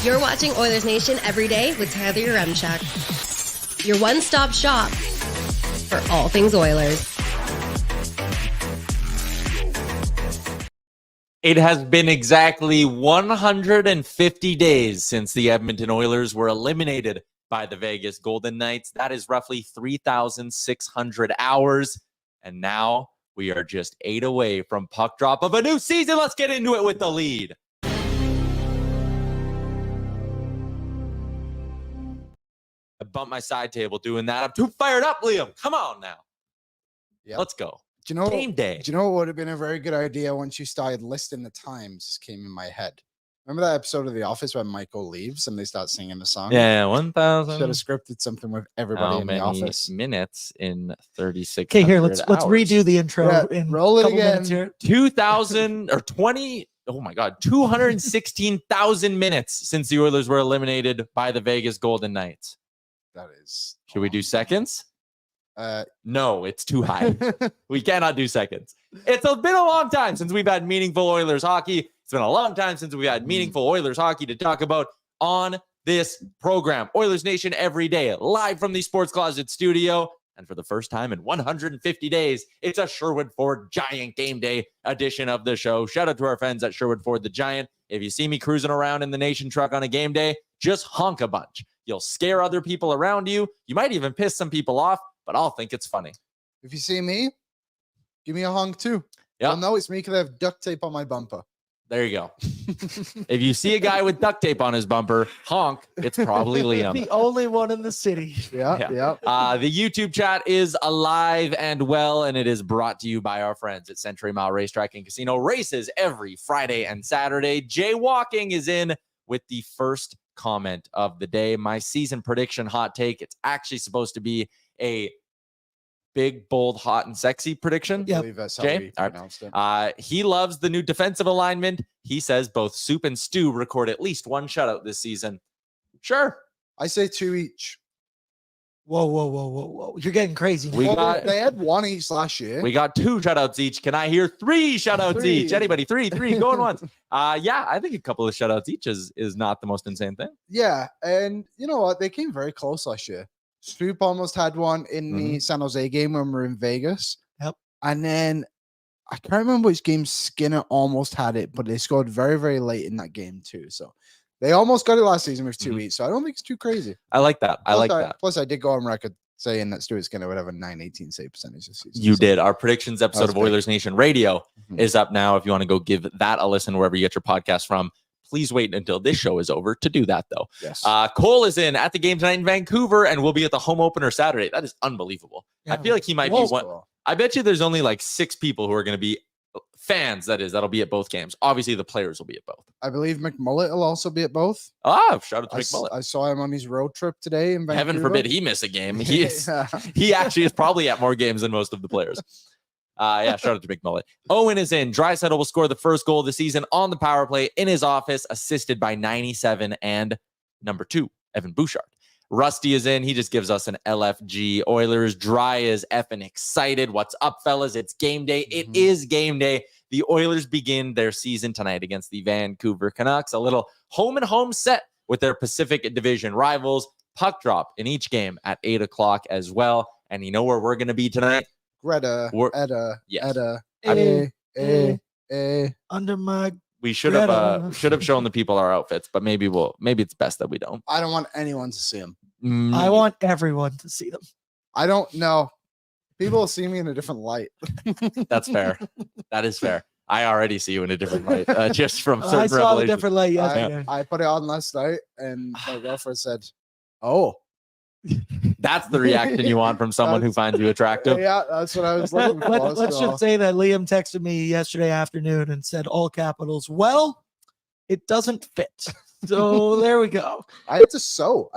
You're watching Oilers Nation Everyday with Tyler Yaremchuk. Your one-stop shop for all things Oilers. It has been exactly 150 days since the Edmonton Oilers were eliminated by the Vegas Golden Knights. That is roughly 3,600 hours. And now we are just 8 away from puck drop of a new season. Let's get into it with the lead. I bumped my side table doing that. I'm too fired up, Liam. Come on now. Yep. Let's go. Do you know Game day. Do you know what would have been a very good idea once you started listing the times? Just came in my head. Remember that episode of The Office when Michael leaves and they start singing the song? Yeah, 1,000. Should have scripted something with everybody in the office. Minutes in 36. Okay, here let's redo the intro. Yeah, roll it again. Here. 2,000 or 20. Oh my God, 216,000 minutes since the Oilers were eliminated by the Vegas Golden Knights. That is. Should we do seconds? No, it's too high. We cannot do seconds. It's been a long time since we've had meaningful Oilers hockey. It's been a long time since we've had meaningful Oilers hockey to talk about on this program. Oilers Nation every day, live from the Sports Closet studio. And for the first time in 150 days, it's a Sherwood Ford Giant Game Day edition of the show. Shout out to our friends at Sherwood Ford the Giant. If you see me cruising around in the Nation truck on a game day, just honk a bunch. You'll scare other people around you. You might even piss some people off, but I'll think it's funny. If you see me, give me a honk too. Yeah. Well, no, it's me because I have duct tape on my bumper. There you go. If you see a guy with duct tape on his bumper, honk, it's probably Liam. The only one in the city. Yeah. The YouTube chat is alive and well, and it is brought to you by our friends at Century Mile Racetrack and Casino. Races every Friday and Saturday. Jaywalking is in with the first comment of the day. My season prediction hot take. It's actually supposed to be a big, bold, hot, and sexy prediction. I believe that's how Jay? we pronounced it. He loves the new defensive alignment. He says both Soup and Stu record at least one shutout this season. Sure. I say 2 each. Whoa. You're getting crazy. They had 1 each last year. We got 2 shutouts each. Can I hear 3 shutouts each? Anybody? 3, going once. Yeah, I think a couple of shutouts each is not the most insane thing. Yeah, and you know what? They came very close last year. Stroop almost had one in the San Jose game when we were in Vegas. Yep. And then I can't remember which game Skinner almost had it, but they scored very, very late in that game too. So they almost got it last season with 2 each. So I don't think it's too crazy. I like that. Plus, I did go on record saying that Stuart Skinner would have a 918 save percentage this season. You did. Our predictions episode of big. Oilers Nation Radio is up now. If you want to go give that a listen wherever you get your podcast from, please wait until this show is over to do that, though. Yes. Cole is in at the game tonight in Vancouver and will be at the home opener Saturday. That is unbelievable. Yeah, I feel like he might be one. I bet you there's only like 6 people who are going to be fans, that'll be at both games. Obviously, the players will be at both. I believe McMullet will also be at both. Shout out to McMullet. I saw him on his road trip today in Vancouver. Heaven forbid he miss a game. He actually is probably at more games than most of the players. Shout out to McMullet. Owen is in. Draisaitl will score the first goal of the season on the power play in his office, assisted by 97 and number 2, Evan Bouchard. Rusty is in. He just gives us an LFG. Oilers dry is effing excited. What's up, fellas? It's game day. It is game day. The Oilers begin their season tonight against the Vancouver Canucks. A little home-and-home set with their Pacific Division rivals. Puck drop in each game at 8 o'clock as well. And you know where we're going to be tonight? Greta, Yes. Under my. We should have shown the people our outfits, but maybe it's best that we don't. I don't want anyone to see them. I want everyone to see them. I don't know. People will see me in a different light. That's fair. That is fair. I already see you in a different light, just from certain I saw revelations. the different light yesterday. I put it on last night, and my girlfriend said, "Oh." That's the reaction you want from someone who finds you attractive. Yeah, that's what I was looking for. Let's just say that Liam texted me yesterday afternoon and said all capitals. Well, it doesn't fit. So there we go. I had to sew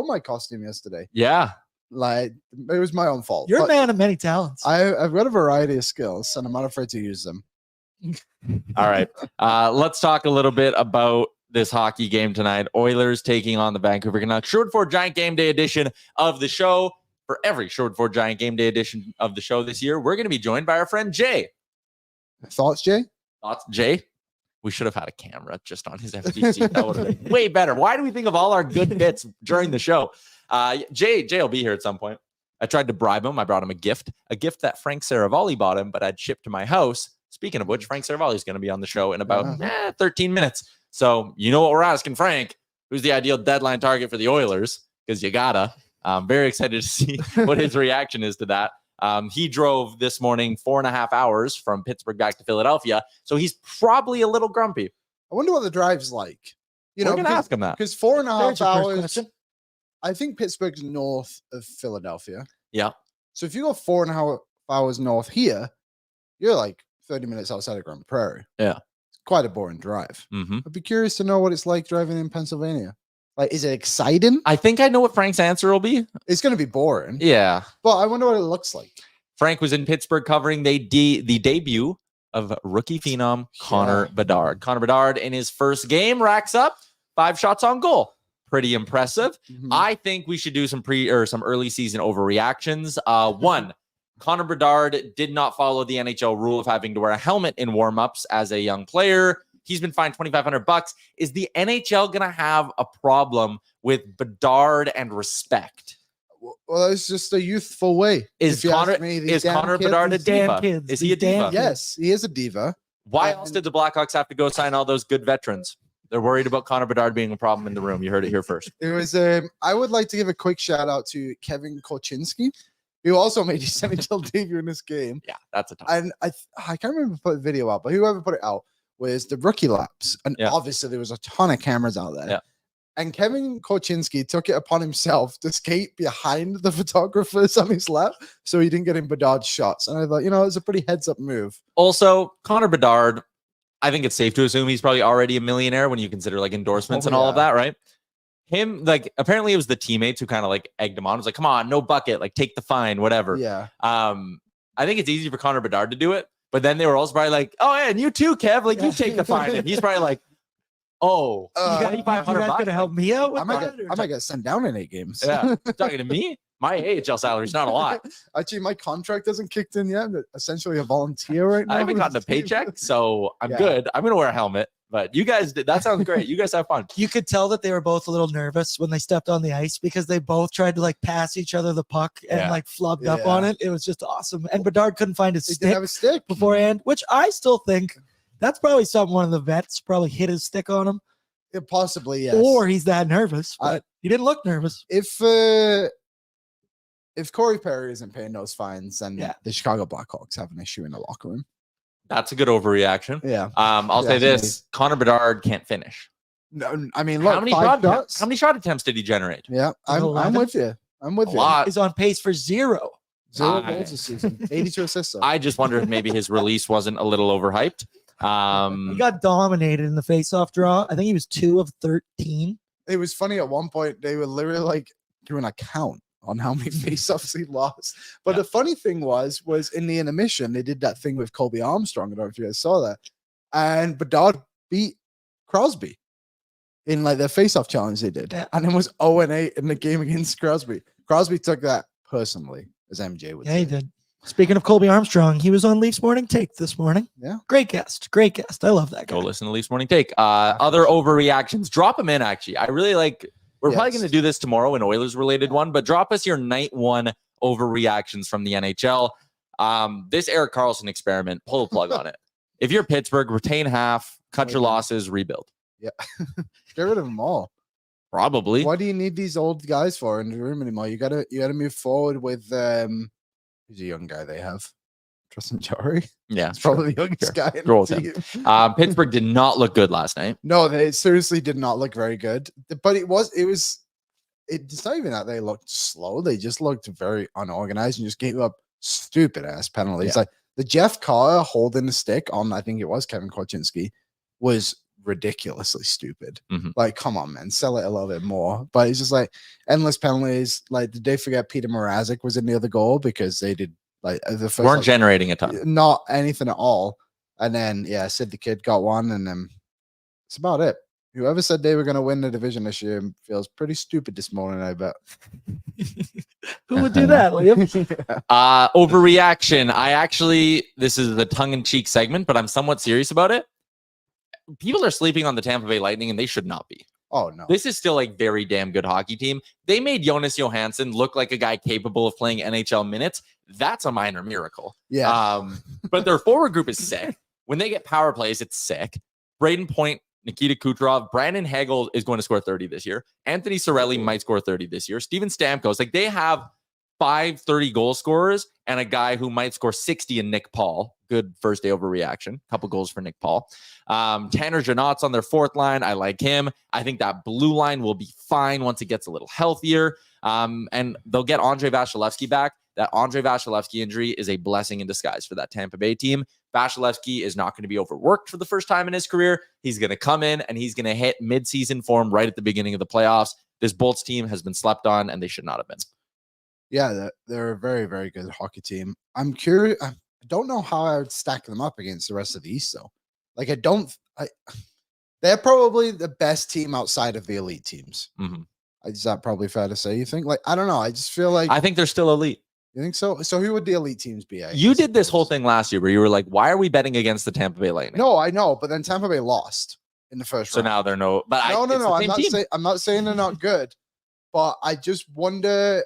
my costume yesterday. Yeah. Like, it was my own fault. You're a man of many talents. I've got a variety of skills, and I'm not afraid to use them. All right. Let's talk a little bit about this hockey game tonight. Oilers taking on the Vancouver Canucks. Sherwood Ford Giant Game Day edition of the show. For every Sherwood Ford Giant Game Day edition of the show this year, we're going to be joined by our friend Jay. Thoughts, Jay? Thoughts, Jay? We should have had a camera just on his empty seat. That would have been way better. Why do we think of all our good bits during the show? Jay will be here at some point. I tried to bribe him. I brought him a gift that Frank Seravalli bought him, but I'd shipped to my house. Speaking of which, Frank Seravalli is going to be on the show in about 13 minutes. So you know what we're asking Frank? Who's the ideal deadline target for the Oilers? Because you gotta. I'm very excited to see what his reaction is to that. He drove this morning 4.5 hours from Pittsburgh back to Philadelphia, so he's probably a little grumpy. I wonder what the drive's like. We're going to ask him that. Because 4.5 There's your first hours, question. I think Pittsburgh's north of Philadelphia. Yeah. So if you go 4.5 hours north here, you're like 30 minutes outside of Grand Prairie. Yeah. It's quite a boring drive. Mm-hmm. I'd be curious to know what it's like driving in Pennsylvania. Like, is it exciting? I think I know what Frank's answer will be. It's going to be boring. Yeah. But I wonder what it looks like. Frank was in Pittsburgh covering the debut of rookie phenom Connor Bedard. Connor Bedard in his first game racks up 5 shots on goal. Pretty impressive. Mhm. I think we should do some early season overreactions. One, Connor Bedard did not follow the NHL rule of having to wear a helmet in warmups as a young player. He's been fined $2,500. Is the NHL going to have a problem with Bedard and respect? Well, it's just a youthful way. Is If you ask Connor me, these damn Bedard a kids- damn diva? kids, Is he a these damn diva? kids. Yes, he is a diva. Why And- else did the Blackhawks have to go sign all those good veterans? They're worried about Connor Bedard being a problem in the room. You heard it here first. It was. I would like to give a quick shout out to Kevin Kocinski, who also made his NHL debut in this game. Yeah, that's a tough. And I can't remember who put the video out, but whoever put it out was the rookie laps, and Yeah. obviously there was a ton of cameras out there. Yeah. And Kevin Kocinski took it upon himself to skate behind the photographers on his lap, so he didn't get in Bedard's shots. And I thought, it's a pretty heads up move. Also, Connor Bedard, I think it's safe to assume he's probably already a millionaire when you consider like endorsements and all of that, right? Him, like, apparently it was the teammates who kind of like egged him on. It was like, come on, no bucket, like take the fine, whatever. Yeah. I think it's easy for Connor Bedard to do it, but then they were also probably like, oh, yeah, and you too, Kev, like you take the fine. And he's probably like, oh, You guys going to help me out with I might get sent down in 8 games. Yeah, talking to me, my AHL salary is not a lot. Actually, my contract hasn't kicked in yet. I'm essentially a volunteer right now. I haven't for gotten a this team. paycheck, so I'm Yeah. good. I'm gonna wear a helmet, but you guys did that sounds great. You guys have fun. You could tell that they were both a little nervous when they stepped on the ice because they both tried to like pass each other the puck and Yeah. like flubbed up Yeah. on it. It was just awesome. And Bedard couldn't find his They didn't stick have a stick. beforehand, which I still think that's probably something one of the vets probably hit his stick on him, Yeah, possibly, yes. or he's that nervous. I- But he didn't look nervous. If Corey Perry isn't paying those fines, then Yeah. the Chicago Blackhawks have an issue in the locker room. That's a good overreaction. Yeah. I'll say Definitely. this: Connor Bedard can't finish. No, I mean, look, How many 5 shots. shot attempts did he generate? Yeah, I'm 11? with you. I'm with A you. lot. He's on pace for 0. 0 I- goals this season, 82 assists. though. I just wonder if maybe his release wasn't a little overhyped. He got dominated in the faceoff draw. I think he was 2 of 13. It was funny at one point, they were literally like doing a count on how many faceoffs he lost. But Yeah. the funny thing was in the intermission, they did that thing with Colby Armstrong. I don't know if you guys saw that. And Bedard beat Crosby in like their faceoff challenge they did. Yeah. And it was 0-8 in the game against Crosby. Crosby took that personally, as MJ would Yeah, say. he did. Speaking of Colby Armstrong, he was on Leafs Morning Take this morning. Yeah. Great guest. Great guest. I love that guy. Go listen to Leafs Morning Take. Other overreactions, drop them in. Actually, I really like. We're probably Yes. going to do this tomorrow, an Oilers related one, but drop us your night 1 overreactions from the NHL. This Erik Karlsson experiment, pull the plug on it. If you're Pittsburgh, retain half, cut your losses, rebuild. Yeah. Get rid of them all. Probably. What do you need these old guys for in the room anymore? You gotta move forward with who's a young guy they have? Tristan Jarry. Yeah, It's probably the youngest guy in Roll the with team. Pittsburgh did not look good last night. No, they seriously did not look very good. But it's not even that they looked slow. They just looked very unorganized and just gave up stupid ass penalties. Yeah. Like the Jeff Carr holding the stick on, I think it was Kevin Kocinski, was ridiculously stupid. Mhm. Like, come on, man, sell it a little bit more. But it's just like endless penalties. Like, did they forget Peter Mrazek was in the other goal because they did like the first Weren't generating a ton. not anything at all. And then Sid the Kid got one, and then that's about it. Whoever said they were going to win the division this year feels pretty stupid this morning, I bet. Who would do that, Liam? Overreaction. This is the tongue-in-cheek segment, but I'm somewhat serious about it. people are sleeping on the Tampa Bay Lightning, and they should not be. Oh no. This is still like very damn good hockey team. They made Jonas Johansson look like a guy capable of playing NHL minutes. That's a minor miracle. Yeah. But their forward group is sick. When they get power plays, it's sick. Braden Point, Nikita Kucherov, Brandon Hagel is going to score 30 this year. Anthony Cirelli might score 30 this year. Steven Stamkos, like they have 5 30 goal scorers and a guy who might score 60 in Nick Paul. Good first day overreaction. Couple goals for Nick Paul. Tanner Janot's on their fourth line. I like him. I think that blue line will be fine once it gets a little healthier. And they'll get Andrei Vasilevsky back. That Andrei Vasilevsky injury is a blessing in disguise for that Tampa Bay team. Vasilevsky is not going to be overworked for the first time in his career. He's going to come in and he's going to hit midseason form right at the beginning of the playoffs. This Bolts team has been slept on, and they should not have been. Yeah, they're a very, very good hockey team. I'm curious. I don't know how I would stack them up against the rest of the East, though. Like, they're probably the best team outside of the elite teams. Mm-hmm. Is that probably fair to say? You think? Like, I don't know. I just feel like I think they're still elite. You think so? So who would the elite teams be? You did this whole thing last year where you were like, "Why are we betting against the Tampa Bay Lightning?" No, I know, but then Tampa Bay lost in the first round. So now they're no. But no. I'm not saying they're not good, but I just wonder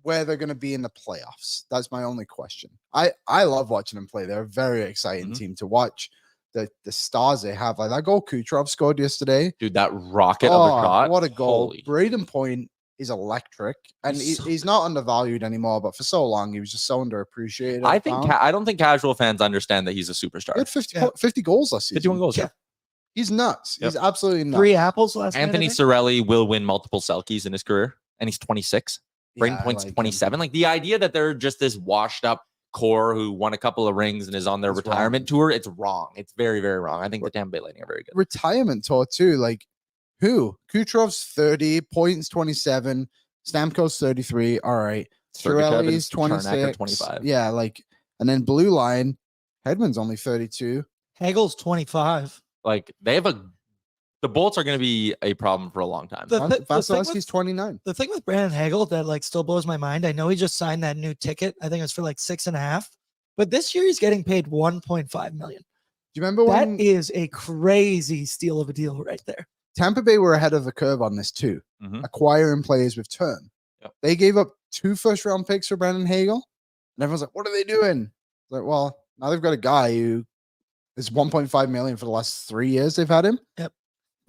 where they're going to be in the playoffs. That's my only question. I love watching them play. They're a very exciting team to watch. The stars they have, like that goal Kucherov scored yesterday, dude. That rocket of a shot! What a goal! Holy. Braden Point is electric, and he's not undervalued anymore. But for so long, he was just so underappreciated. I don't think casual fans understand that he's a superstar. He had 50 goals last season. 51 goals. Yeah, he's nuts. He's absolutely nuts. 3 apples last. Anthony Cirelli will win multiple Selkies in his career, and he's 26. Braden Point's 27. Like the idea that they're just this washed up core who won a couple of rings and is on their retirement tour, it's wrong. It's very, very wrong. I think the Tampa Bay Lightning are very good. Retirement tour too. Like who? Kucherov's 30, Points 27, Stamkos 33. All right. Cirelli's 26. 25. Yeah, like, and then blue line, Hedman's only 32. Hagel's 25. Like they have the Bolts are going to be a problem for a long time. Vasilevsky's 29. The thing with Brandon Hagel that like still blows my mind. I know he just signed that new ticket. I think it's for like 6.5. But this year he's getting paid $1.5 million. Do you remember when that is a crazy steal of a deal right there? Tampa Bay were ahead of the curve on this too, acquiring players with term. Yep. They gave up 2 first-round picks for Brandon Hagel, and everyone's like, "What are they doing?" It's like, well, now they've got a guy who is $1.5 million for the last 3 years they've had him. Yep.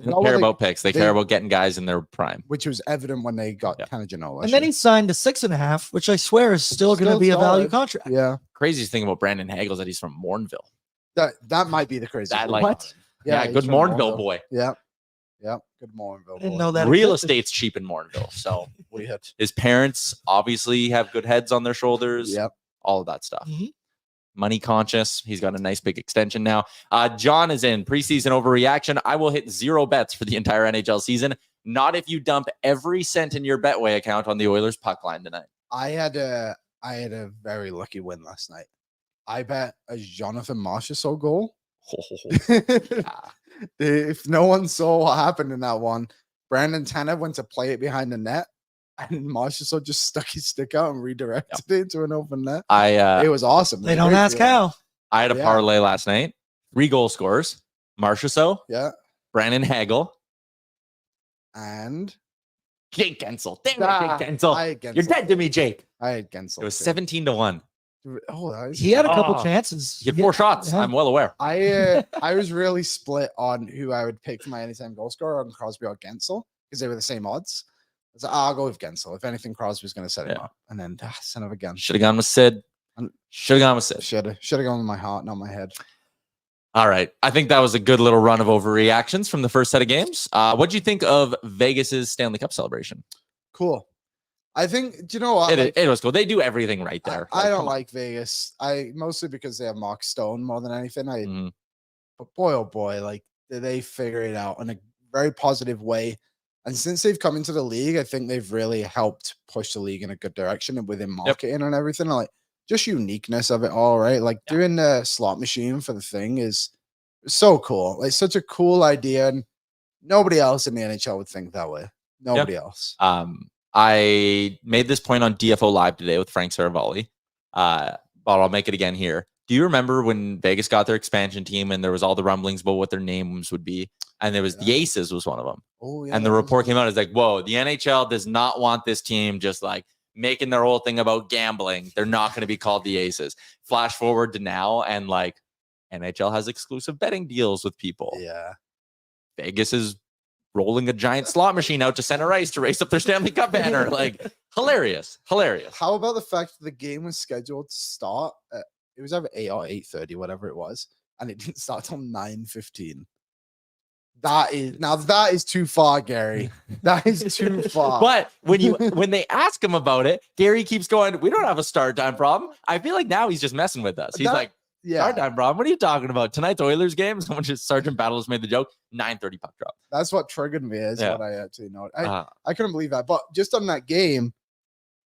They don't care about picks. They care about getting guys in their prime, which was evident when they got kind of Genoa. And then he signed a 6.5, which I swear is still going to be a value contract. Yeah. Craziest thing about Brandon Hagel is that he's from Mornville. That might be the craziest. What? Yeah, good Mornville boy. Yeah. Yep, good Mornville. Didn't know that real estate's cheap in Mornville, so his parents obviously have good heads on their shoulders. Yep, all of that stuff. Money conscious. He's got a nice big extension now. John is in preseason overreaction. I will hit 0 bets for the entire NHL season. Not if you dump every cent in your Betway account on the Oilers puck line tonight. I had a very lucky win last night. I bet a Jonathan Marchessault goal. If no one saw what happened in that one, Brandon Tanev went to play it behind the net, and Marchessault just stuck his stick out and redirected it into an open net. It was awesome. They don't ask how. I had a parlay last night. 3 goal scorers. Marchessault. Yeah. Brandon Hagel. And Jake Gensel. Damn it, Jake Gensel. You're dead to me, Jake. I had Gensel. It was 17-1. Oh, he had a couple chances. He had 4 shots. Yeah. I'm well aware. I was really split on who I would pick for my anytime goal scorer on Crosby or Gensel because they were the same odds. I was like, I'll go with Gensel. If anything, Crosby's going to set him up. And then, son of a gun. Should have gone with Sid. Should have gone with Sid. Should have gone with my heart, not my head. All right. I think that was a good little run of overreactions from the first set of games. What do you think of Vegas's Stanley Cup celebration? Cool. I think, do you know what? It was cool. They do everything right there. I don't like Vegas. Mostly because they have Mark Stone more than anything. But boy, oh boy, like they figure it out in a very positive way. And since they've come into the league, I think they've really helped push the league in a good direction and within marketing and everything. Like just uniqueness of it all, right? Like doing the slot machine for the thing is so cool. Like such a cool idea. And nobody else in the NHL would think that way. Nobody else. I made this point on DFO Live today with Frank Seravalli, but I'll make it again here. Do you remember when Vegas got their expansion team and there was all the rumblings about what their names would be? And there was the Aces was one of them. Oh, yeah. And the report came out as like, whoa, the NHL does not want this team just like making their whole thing about gambling. They're not going to be called the Aces. Flash forward to now, and like NHL has exclusive betting deals with people. Yeah. Vegas is rolling a giant slot machine out to center ice to race up their Stanley Cup banner. Like, hilarious. How about the fact that the game was scheduled to start at, it was either 8 or 8:30, whatever it was, and it didn't start till 9:15. That is too far, Gary. That is too far. But when they ask him about it, Gary keeps going, we don't have a start time problem. I feel like now he's just messing with us. He's like, start time problem. What are you talking about? Tonight's Oilers game? Someone just Sergeant Battles made the joke. 9:30 puck drop. That's what triggered me, is what I actually know. I couldn't believe that. But just on that game,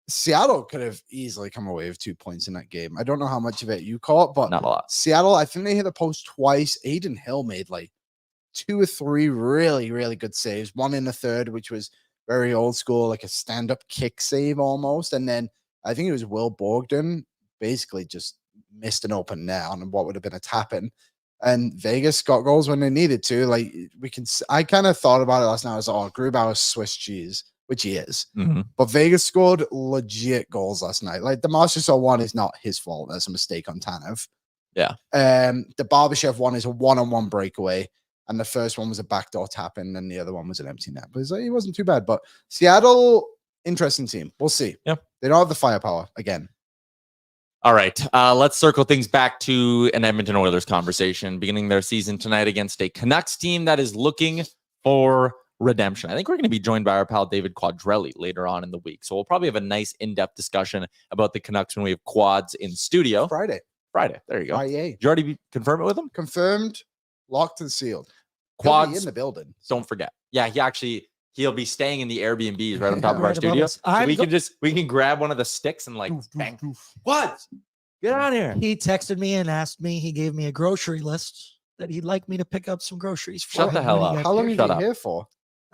Seattle could have easily come away with 2 points in that game. I don't know how much of it you caught, but not a lot. Seattle, I think they hit the post twice. Aiden Hill made like 2 or 3 really, really good saves. One in the third, which was very old school, like a stand-up kick save almost. And then I think it was Will Bogdan basically just missed an open net on what would have been a tap-in. And Vegas got goals when they needed to. Like, I kind of thought about it last night. I was like, Grubauer's Swiss cheese, which he is. Mm-hmm. But Vegas scored legit goals last night. Like, the Masterson one is not his fault. That's a mistake on Tanev. Yeah. The Barbashev one is a one-on-one breakaway. And the first one was a backdoor tap in, and the other one was an empty net. But it wasn't too bad. But Seattle, interesting team. We'll see. Yeah. They don't have the firepower again. All right. Let's circle things back to an Edmonton Oilers conversation, beginning their season tonight against a Canucks team that is looking for redemption. I think we're going to be joined by our pal David Quadrelli later on in the week. So we'll probably have a nice in-depth discussion about the Canucks when we have Quads in studio. Friday. There you go. Did you already confirm it with him? Confirmed, locked and sealed. Quads in the building. Don't forget. Yeah, he'll be staying in the Airbnbs right on top of our studio. So we can grab one of the sticks and like bang. What? Get out here. He texted me and asked me. He gave me a grocery list that he'd like me to pick up some groceries for. Shut the hell up. How long are you here for?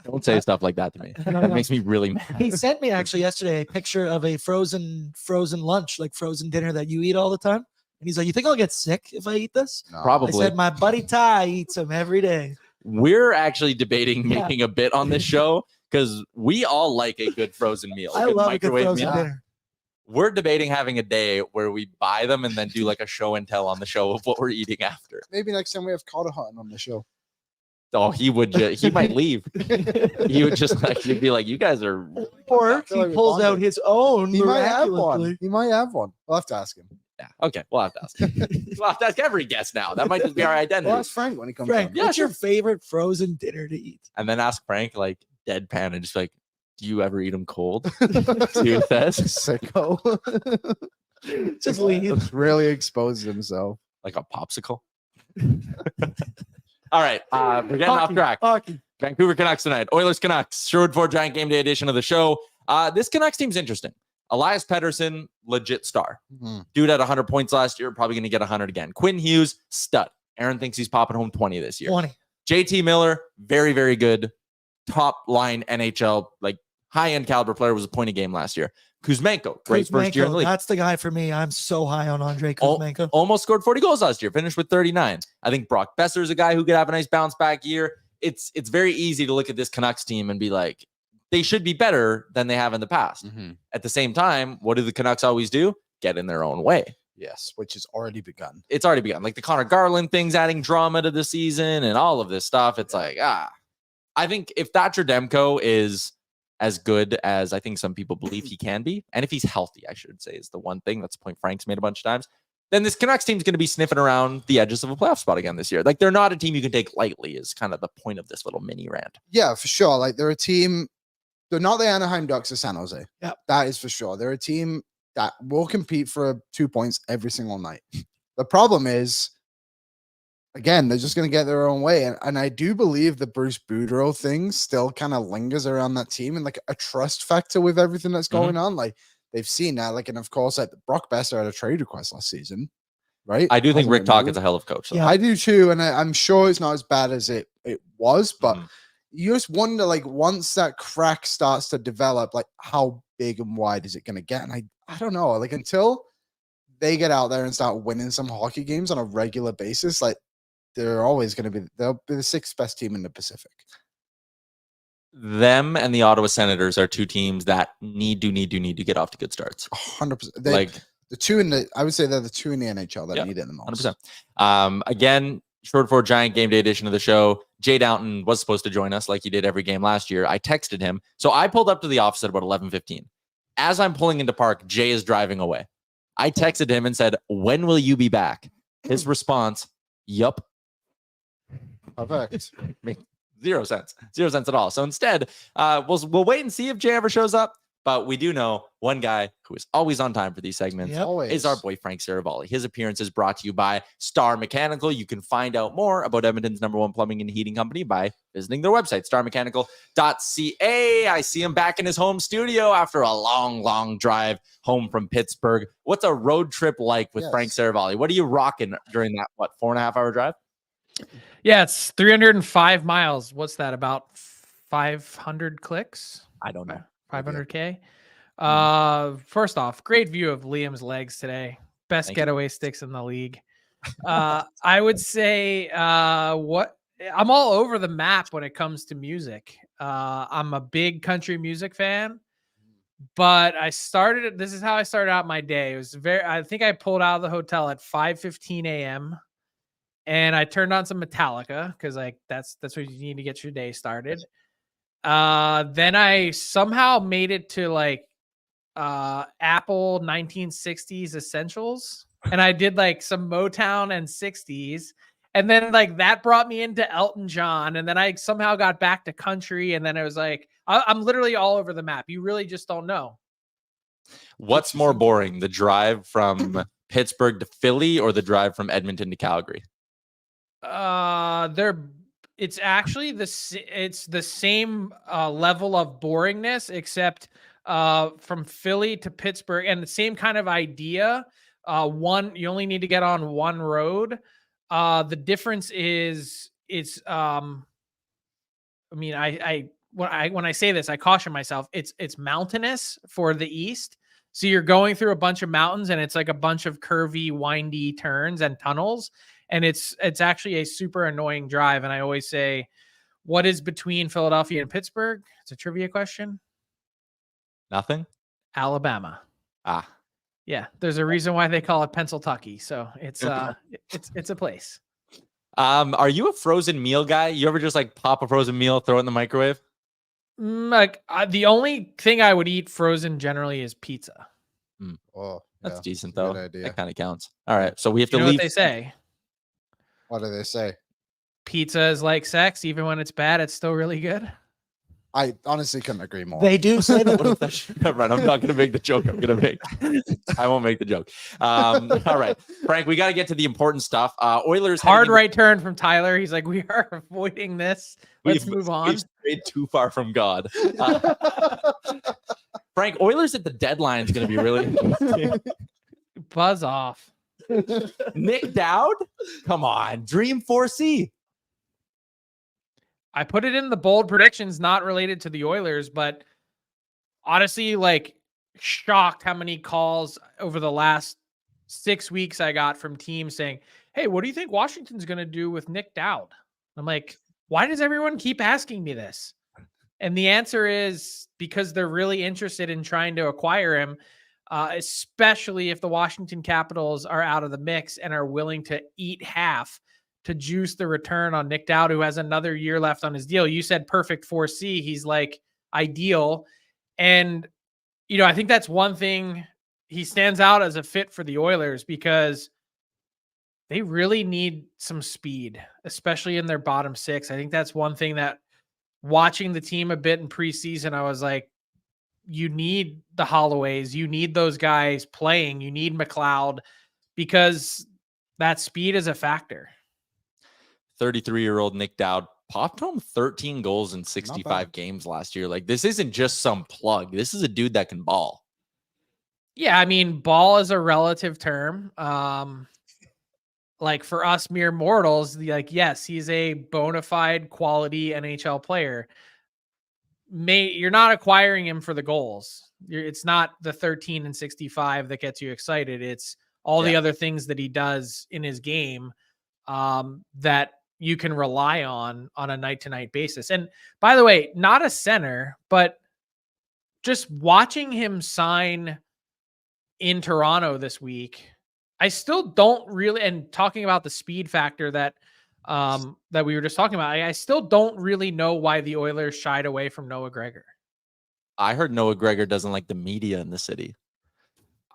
Don't say stuff like that to me. That makes me really mad. He sent me actually yesterday a picture of a frozen lunch, like frozen dinner that you eat all the time. And he's like, "You think I'll get sick if I eat this?" No. Probably. I said, "My buddy Ty eats them every day." We're actually debating making a bit on this show because we all like a good frozen meal. I love a good frozen meal. dinner. We're debating having a day where we buy them and then do like a show and tell on the show of what we're eating after. Maybe next time we have Carter Hutton on the show. Oh, he might leave. He would just he'd be like, "You guys are." Or he pulls out his own. He might have one. We'll have to ask him. Yeah. Okay. We'll have to ask him. We'll have to ask every guest now. That might just be our identity. Well, ask Frank when he comes. Frank, on. what's your favorite frozen dinner to eat? And then ask Frank like deadpan and just like, "Do you ever eat them cold?" See what says. Sicko. Just leave. Really exposes himself. Like a popsicle. All right. We're getting off track. Hockey. Vancouver Canucks tonight. Oilers Canucks. Sherwood Ford Giant Game Day edition of the show. This Canucks team's interesting. Elias Pettersson, legit star. Mm-hmm. Dude had 100 points last year, probably going to get 100 again. Quinn Hughes, stud. Aaron thinks he's popping home 20 this year. 20. JT Miller, very, very good. Top line NHL, like high-end caliber player, was a point a game last year. Kuzmenko, great first year in the league. That's the guy for me. I'm so high on Andre Kuzmenko. Almost scored 40 goals last year, finished with 39. I think Brock Besser is a guy who could have a nice bounce back year. It's very easy to look at this Canucks team and be like, they should be better than they have in the past. Mm-hmm. At the same time, what do the Canucks always do? Get in their own way. Yes, which has already begun. It's already begun. Like the Connor Garland thing's adding drama to the season and all of this stuff. It's like, I think if Thatcher Demko is as good as I think some people believe he can be, and if he's healthy, I should say, is the one thing. That's the point Frank's made a bunch of times. Then this Canucks team's going to be sniffing around the edges of a playoff spot again this year. Like they're not a team you can take lightly is kind of the point of this little mini rant. Yeah, for sure. Like they're a team. They're not the Anaheim Ducks of San Jose. Yeah, that is for sure. They're a team that will compete for 2 points every single night. The problem is, again, they're just going to get their own way. And I do believe the Bruce Boudreau thing still kind of lingers around that team and like a trust factor with everything that's going on. Like they've seen that. Like, and of course, like Brock Besser had a trade request last season, right? I do think Rick Tocchet's a hell of a coach. Yeah, I do too. And I'm sure it's not as bad as it was, but you just wonder, like, once that crack starts to develop, like how big and wide is it going to get? And I don't know. Like until they get out there and start winning some hockey games on a regular basis, like they'll be the sixth best team in the Pacific. Them and the Ottawa Senators are two teams that need to get off to good starts. 100%. I would say they're the two in the NHL that need it the most. 100%. Again, Sherwood Ford GIANT Game Day edition of the show. Jay Downton was supposed to join us like he did every game last year. I texted him. So I pulled up to the office at about 11:15. As I'm pulling into park, Jay is driving away. I texted him and said, "When will you be back?" His response, "Yup." Perfect. Zero cents at all. So instead, we'll wait and see if Jay ever shows up. But we do know one guy who is always on time for these segments is our boy Frank Seravalli. His appearance is brought to you by Star Mechanical. You can find out more about Edmonton's #1 plumbing and heating company by visiting their website, starmechanical.ca. I see him back in his home studio after a long drive home from Pittsburgh. What's a road trip like with Frank Seravalli? What are you rocking during that, 4.5 hour drive? Yeah, it's 305 miles. What's that, about 500 clicks? I don't know. 500K. First off, great view of Liam's legs today. Best getaway sticks in the league. I would say I'm all over the map when it comes to music. I'm a big country music fan, but this is how I started out my day. It was I think I pulled out of the hotel at 5:15 a.m. and I turned on some Metallica because that's what you need to get your day started. Then I somehow made it to Apple 1960s essentials, and I did some Motown and 60s, and then that brought me into Elton John, and then I somehow got back to country, and then it was I'm literally all over the map. You really just don't know. What's more boring, the drive from Pittsburgh to Philly or the drive from Edmonton to Calgary? It's actually it's the same level of boringness, except from Philly to Pittsburgh, and the same kind of idea. You only need to get on one road. The difference is when I say this, I caution myself. It's mountainous for the east. So you're going through a bunch of mountains, and it's a bunch of curvy, windy turns and tunnels. And it's actually a super annoying drive. And I always say, what is between Philadelphia and Pittsburgh? It's a trivia question. Nothing? Alabama. Yeah. There's a reason why they call it Pennsyltucky. So it's a place. Are you a frozen meal guy? You ever just pop a frozen meal, throw it in the microwave? The only thing I would eat frozen generally is pizza. Oh, that's decent though. That kind of counts. All right. So we have to leave. What they say? What do they say? Pizza is like sex. Even when it's bad, it's still really good. I honestly couldn't agree more. They do say that. Right, I'm not going to make the joke I'm going to make. I won't make the joke. All right, Frank, we got to get to the important stuff. Oilers. Hard right turn from Tyler. He's like, we are avoiding this. Let's move on. We've strayed too far from God. Frank, Oilers at the deadline is going to be really interesting. Buzz off. Nick Dowd? Come on. Dream 4C. I put it in the bold predictions, not related to the Oilers, but honestly, shocked how many calls over the last 6 weeks I got from teams saying, hey, what do you think Washington's going to do with Nick Dowd? I'm like, why does everyone keep asking me this? And the answer is because they're really interested in trying to acquire him. Especially if the Washington Capitals are out of the mix and are willing to eat half to juice the return on Nick Dowd, who has another year left on his deal. You said perfect 4C. He's ideal. And, I think that's one thing. He stands out as a fit for the Oilers because they really need some speed, especially in their bottom six. I think that's one thing that watching the team a bit in preseason, I was like, you need the Holloways, you need those guys playing, you need McLeod, because that speed is a factor. 33-year-old Nick Dowd popped home 13 goals in 65 games last year. This isn't just some plug. This is a dude that can ball. Yeah, ball is a relative term. For us mere mortals, yes, he's a bona fide quality NHL player. You're not acquiring him for the goals. It's not the 13 and 65 that gets you excited. It's all the other things that he does in his game that you can rely on a night-to-night basis. And by the way, not a center, but just watching him sign in Toronto this week, I still don't really, and talking about the speed factor that we were just talking about, I still don't really know why the Oilers shied away from Noah Gregor. I heard Noah Gregor doesn't like the media in the city.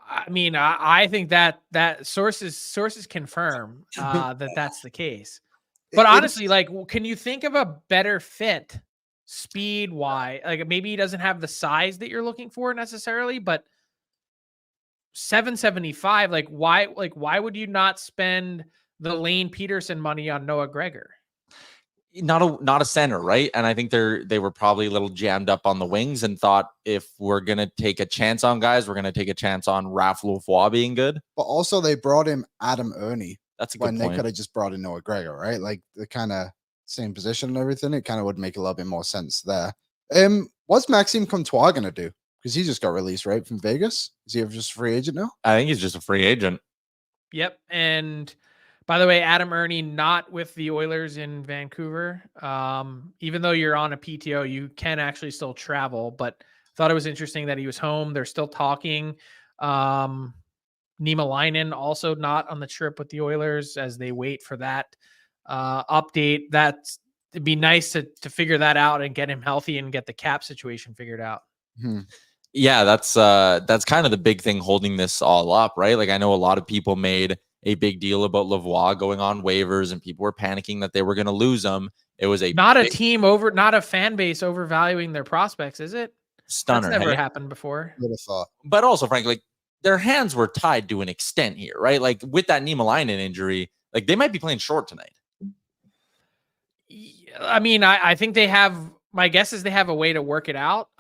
I mean, I think that sources confirm that that's the case. But honestly, like, can you think of a better fit speed wise? Like, maybe he doesn't have the size that you're looking for necessarily, but 775, why would you not spend the Lane Peterson money on Noah Gregor? Not a center, right? And I think they were probably a little jammed up on the wings and thought, if we're gonna take a chance on guys, we're gonna take a chance on Raph Lavoie being good. But also they brought in Adam Ernie. That's a good when point. They could have just brought in Noah Gregor, right? Like the kind of same position and everything. It kind of would make a little bit more sense there. What's Maxime Comtois gonna do? Because he just got released, right, from Vegas. Is he just a free agent now? I think he's just a free agent. Yep. And by the way, Adam Ernie not with the Oilers in Vancouver. Even though you're on a PTO, you can actually still travel. But I thought it was interesting that he was home. They're still talking. Nima Leinen also not on the trip with the Oilers as they wait for that update. It'd be nice to figure that out and get him healthy and get the cap situation figured out. Yeah, that's kind of the big thing holding this all up, right? Like, I know a lot of people made a big deal about Lavoie going on waivers and people were panicking that they were going to lose him. It was not a fan base overvaluing their prospects, is it? Stunner. That's never happened before. Would have thought. But also, frankly, like, their hands were tied to an extent here, right? Like, with that Nima Leinen injury, like, they might be playing short tonight. I mean, I think they have, my guess is they have a way to work it out.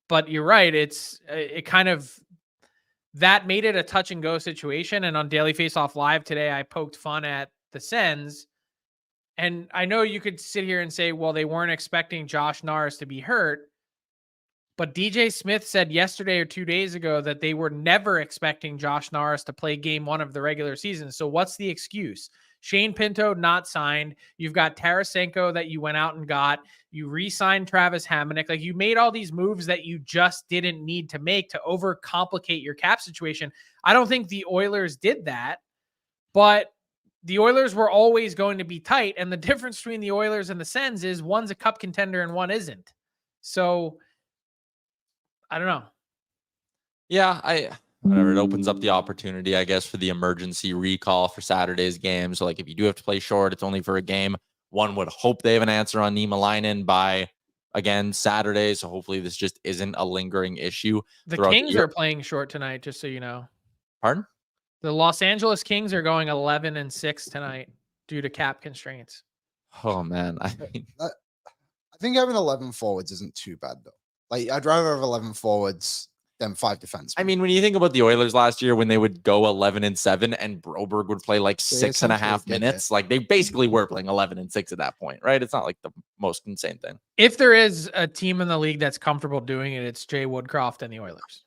But you're right. It kind of, that made it a touch and go situation. And on Daily Faceoff Live today, I poked fun at the Sens. And I know you could sit here and say, well, they weren't expecting Josh Norris to be hurt. But DJ Smith said yesterday or 2 days ago that they were never expecting Josh Norris to play game one of the regular season. So what's the excuse? Shane Pinto not signed. You've got Tarasenko that you went out and got. You re-signed Travis Hamonic. Like, you made all these moves that you just didn't need to make to overcomplicate your cap situation. I don't think the Oilers did that, but the Oilers were always going to be tight. And the difference between the Oilers and the Sens is one's a cup contender and one isn't. So I don't know. Yeah, whatever. It opens up the opportunity, I guess, for the emergency recall for Saturday's game. So, like, if you do have to play short, it's only for a game. One would hope they have an answer on Nima Leinen by, again, Saturday. So hopefully this just isn't a lingering issue. The Kings are playing short tonight, just so you know. Pardon? The Los Angeles Kings are going 11-6 tonight due to cap constraints. Oh, man. I think having 11 forwards isn't too bad, though. Like, I'd rather have 11 forwards than 5 defensemen. I mean, when you think about the Oilers last year, when they would go 11-7 and Broberg would play like 6.5 minutes, like, they basically were playing 11-6 at that point, right? It's not like the most insane thing. If there is a team in the league that's comfortable doing it, it's Jay Woodcroft and the Oilers.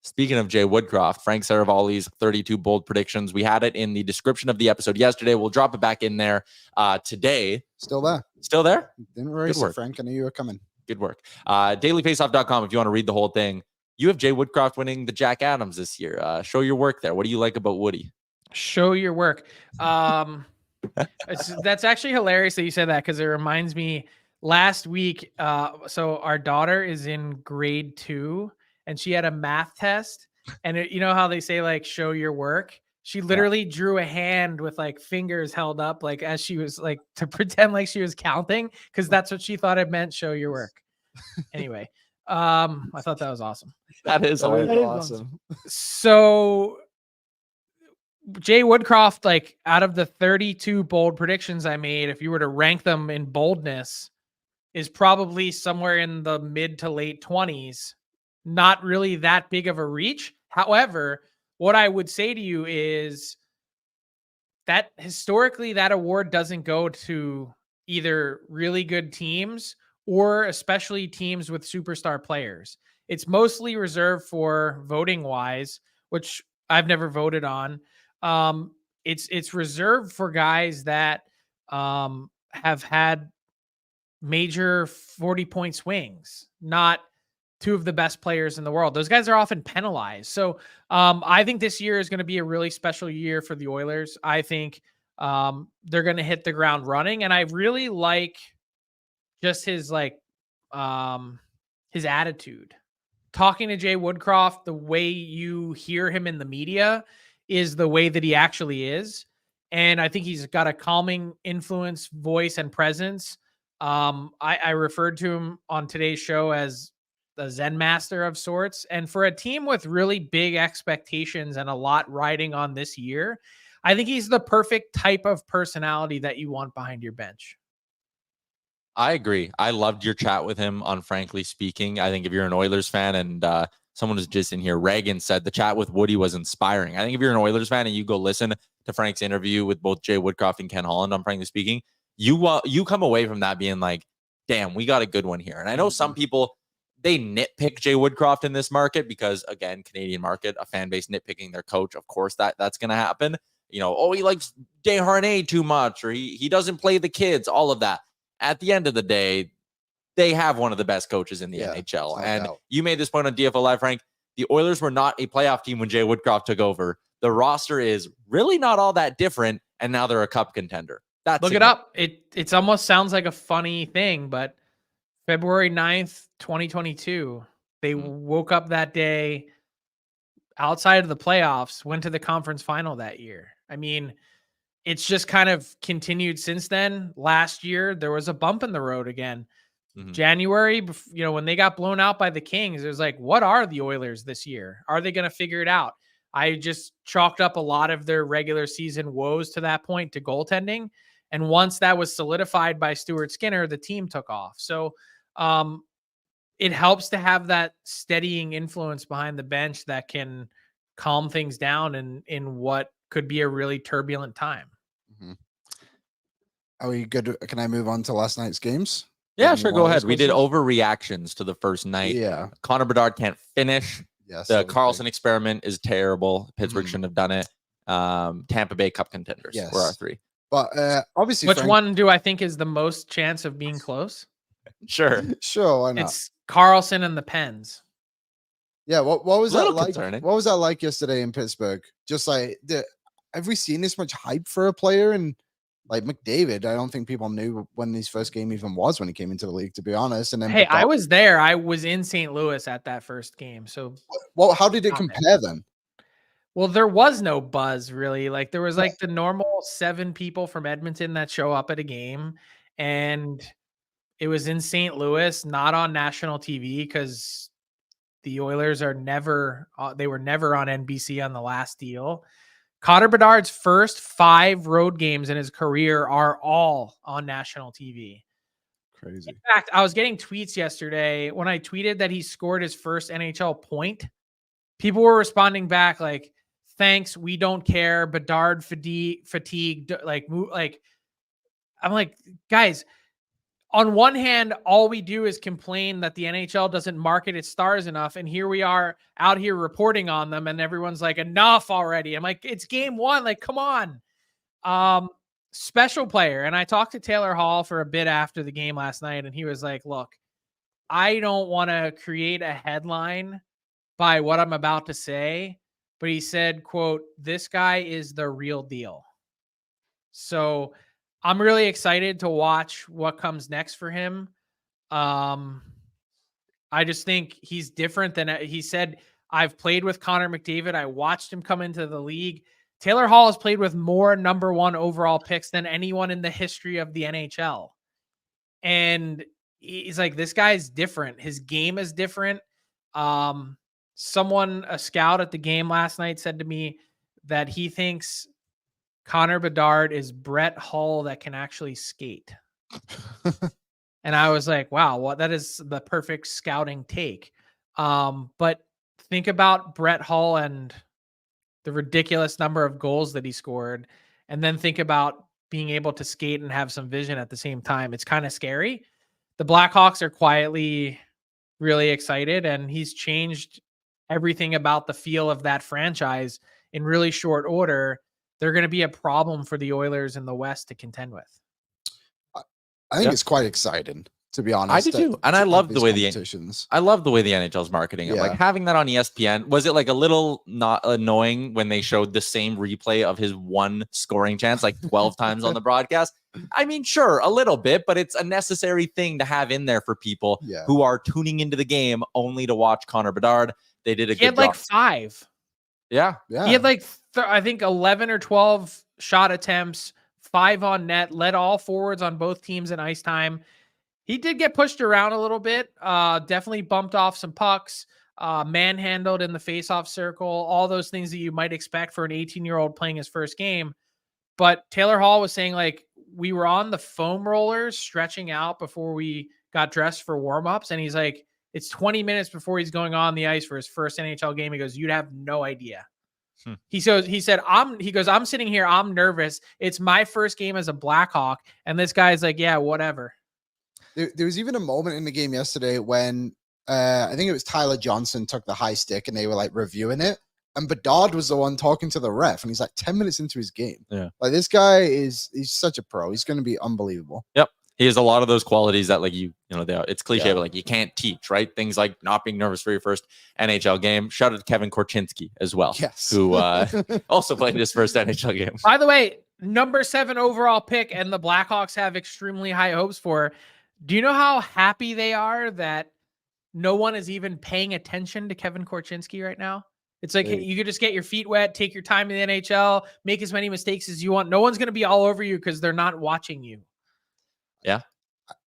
Speaking of Jay Woodcroft, Frank Seravalli's 32 bold predictions. We had it in the description of the episode yesterday. We'll drop it back in there today. Still there. Still there? Didn't erase it, Frank. I knew you were coming. Good work. Dailyfaceoff.com if you want to read the whole thing. You have Jay Woodcroft winning the Jack Adams this year. Show your work there. What do you like about Woody? Show your work. That's actually hilarious that you said that, because it reminds me last week. So our daughter is in grade 2 and she had a math test, and you know how they say, like, show your work. She literally drew a hand with, like, fingers held up, like, as she was, like, to pretend like she was counting, because that's what she thought it meant, show your work. Anyway, I thought that was awesome. That is awesome. So Jay Woodcroft, like, out of the 32 bold predictions I made, if you were to rank them in boldness, is probably somewhere in the mid to late 20s. Not really that big of a reach. However, what I would say to you is that historically that award doesn't go to either really good teams or especially teams with superstar players. It's mostly reserved for voting wise, which I've never voted on. It's reserved for guys that have had major 40-point swings, not two of the best players in the world. Those guys are often penalized. So I think this year is going to be a really special year for the Oilers. I think they're going to hit the ground running. And I really like just his his attitude. Talking to Jay Woodcroft, the way you hear him in the media is the way that he actually is. And I think he's got a calming influence, voice, and presence. I referred to him on today's show as the Zen master of sorts. And for a team with really big expectations and a lot riding on this year, I think he's the perfect type of personality that you want behind your bench. I agree. I loved your chat with him on Frankly Speaking. I think if you're an Oilers fan, and someone was just in here, Reagan said the chat with Woody was inspiring. I think if you're an Oilers fan and you go listen to Frank's interview with both Jay Woodcroft and Ken Holland on Frankly Speaking, you come away from that being like, damn, we got a good one here. And I know some people, they nitpick Jay Woodcroft in this market because, again, Canadian market, a fan base nitpicking their coach. Of course, that's going to happen. You know, oh, he likes Desharnais too much, or he doesn't play the kids, all of that. At the end of the day, they have one of the best coaches in the NHL. And you made this point on DFO Live, Frank. The Oilers were not a playoff team when Jay Woodcroft took over. The roster is really not all that different, and now they're a cup contender. Look it up. It's almost sounds like a funny thing, but February 9th, 2022, they woke up that day outside of the playoffs, went to the conference final that year. I mean, it's just kind of continued since then. Last year, there was a bump in the road again. January, you know, when they got blown out by the Kings, it was like, what are the Oilers this year? Are they going to figure it out? I just chalked up a lot of their regular season woes to that point to goaltending. And once that was solidified by Stuart Skinner, the team took off. So it helps to have that steadying influence behind the bench that can calm things down in what could be a really turbulent time. Are we good? Can I move on to last night's games? Yeah, sure. Go ahead. We did overreactions to the first night. Yeah. Connor Bedard can't finish. Yes. The Carlson experiment is terrible. Pittsburgh shouldn't have done it. Tampa Bay Cup contenders were our three. But obviously, which one do I think is the most chance of being close? Sure. Why not? It's Carlson and the Pens. Yeah. What was that like? Concerning. What was that like yesterday in Pittsburgh? Just like, have we seen this much hype for a player? And like McDavid, I don't think people knew when his first game even was when he came into the league, to be honest. And then, hey, I was there. I was in St. Louis at that first game. So, well, how did it compare then? Well, there was no buzz really. Like there was like the normal 7 people from Edmonton that show up at a game, and it was in St. Louis, not on national TV because the Oilers are never, they were never on NBC on the last deal. Connor Bedard's first 5 road games in his career are all on national TV. Crazy. In fact, I was getting tweets yesterday when I tweeted that he scored his first NHL point. People were responding back like, thanks, we don't care. Bedard fatigued. Like, I'm like, guys, on one hand, all we do is complain that the NHL doesn't market its stars enough. And here we are out here reporting on them. And everyone's like, enough already. I'm like, it's game 1. Like, come on. Special player. And I talked to Taylor Hall for a bit after the game last night. And he was like, look, I don't want to create a headline by what I'm about to say. But he said, quote, this guy is the real deal. So I'm really excited to watch what comes next for him. I just think he's different than he said. I've played with Connor McDavid. I watched him come into the league. Taylor Hall has played with more number 1 overall picks than anyone in the history of the NHL. And he's like, this guy's different. His game is different. A scout at the game last night said to me that he thinks Connor Bedard is Brett Hull that can actually skate. And I was like, wow, well, that is the perfect scouting take. But think about Brett Hull and the ridiculous number of goals that he scored. And then think about being able to skate and have some vision at the same time. It's kind of scary. The Blackhawks are quietly really excited, and he's changed everything about the feel of that franchise in really short order, they're going to be a problem for the Oilers in the West to contend with. I think it's quite exciting, to be honest. I do too. And I love the way the NHL's marketing it. Yeah. Like having that on ESPN. Was it like a little not annoying when they showed the same replay of his one scoring chance like 12 times on the broadcast? I mean, sure, a little bit, but it's a necessary thing to have in there for people who are tuning into the game only to watch Connor Bedard. They did a good job. He had like 5. Yeah. He had like, I think 11 or 12 shot attempts, 5 on net, led all forwards on both teams in ice time. He did get pushed around a little bit, definitely bumped off some pucks, manhandled in the faceoff circle, all those things that you might expect for an 18-year-old playing his first game. But Taylor Hall was saying, like, we were on the foam rollers stretching out before we got dressed for warmups. And he's like, it's 20 minutes before he's going on the ice for his first NHL game. He goes, you'd have no idea. He said, I'm sitting here. I'm nervous. It's my first game as a Blackhawk. And this guy's like, yeah, whatever. There was even a moment in the game yesterday when I think it was Tyler Johnson took the high stick and they were like reviewing it. And Bedard was the one talking to the ref. And he's like 10 minutes into his game. Yeah. Like this guy he's such a pro. He's going to be unbelievable. Yep. He has a lot of those qualities that like it's cliche, but like you can't teach, right? Things like not being nervous for your first NHL game. Shout out to Kevin Korchinski as well, who also played his first NHL game. By the way, number 7 overall pick, and the Blackhawks have extremely high hopes for. Do you know how happy they are that no one is even paying attention to Kevin Korchinski right now? It's like, hey, you could just get your feet wet, take your time in the NHL, make as many mistakes as you want. No one's going to be all over you because they're not watching you. Yeah.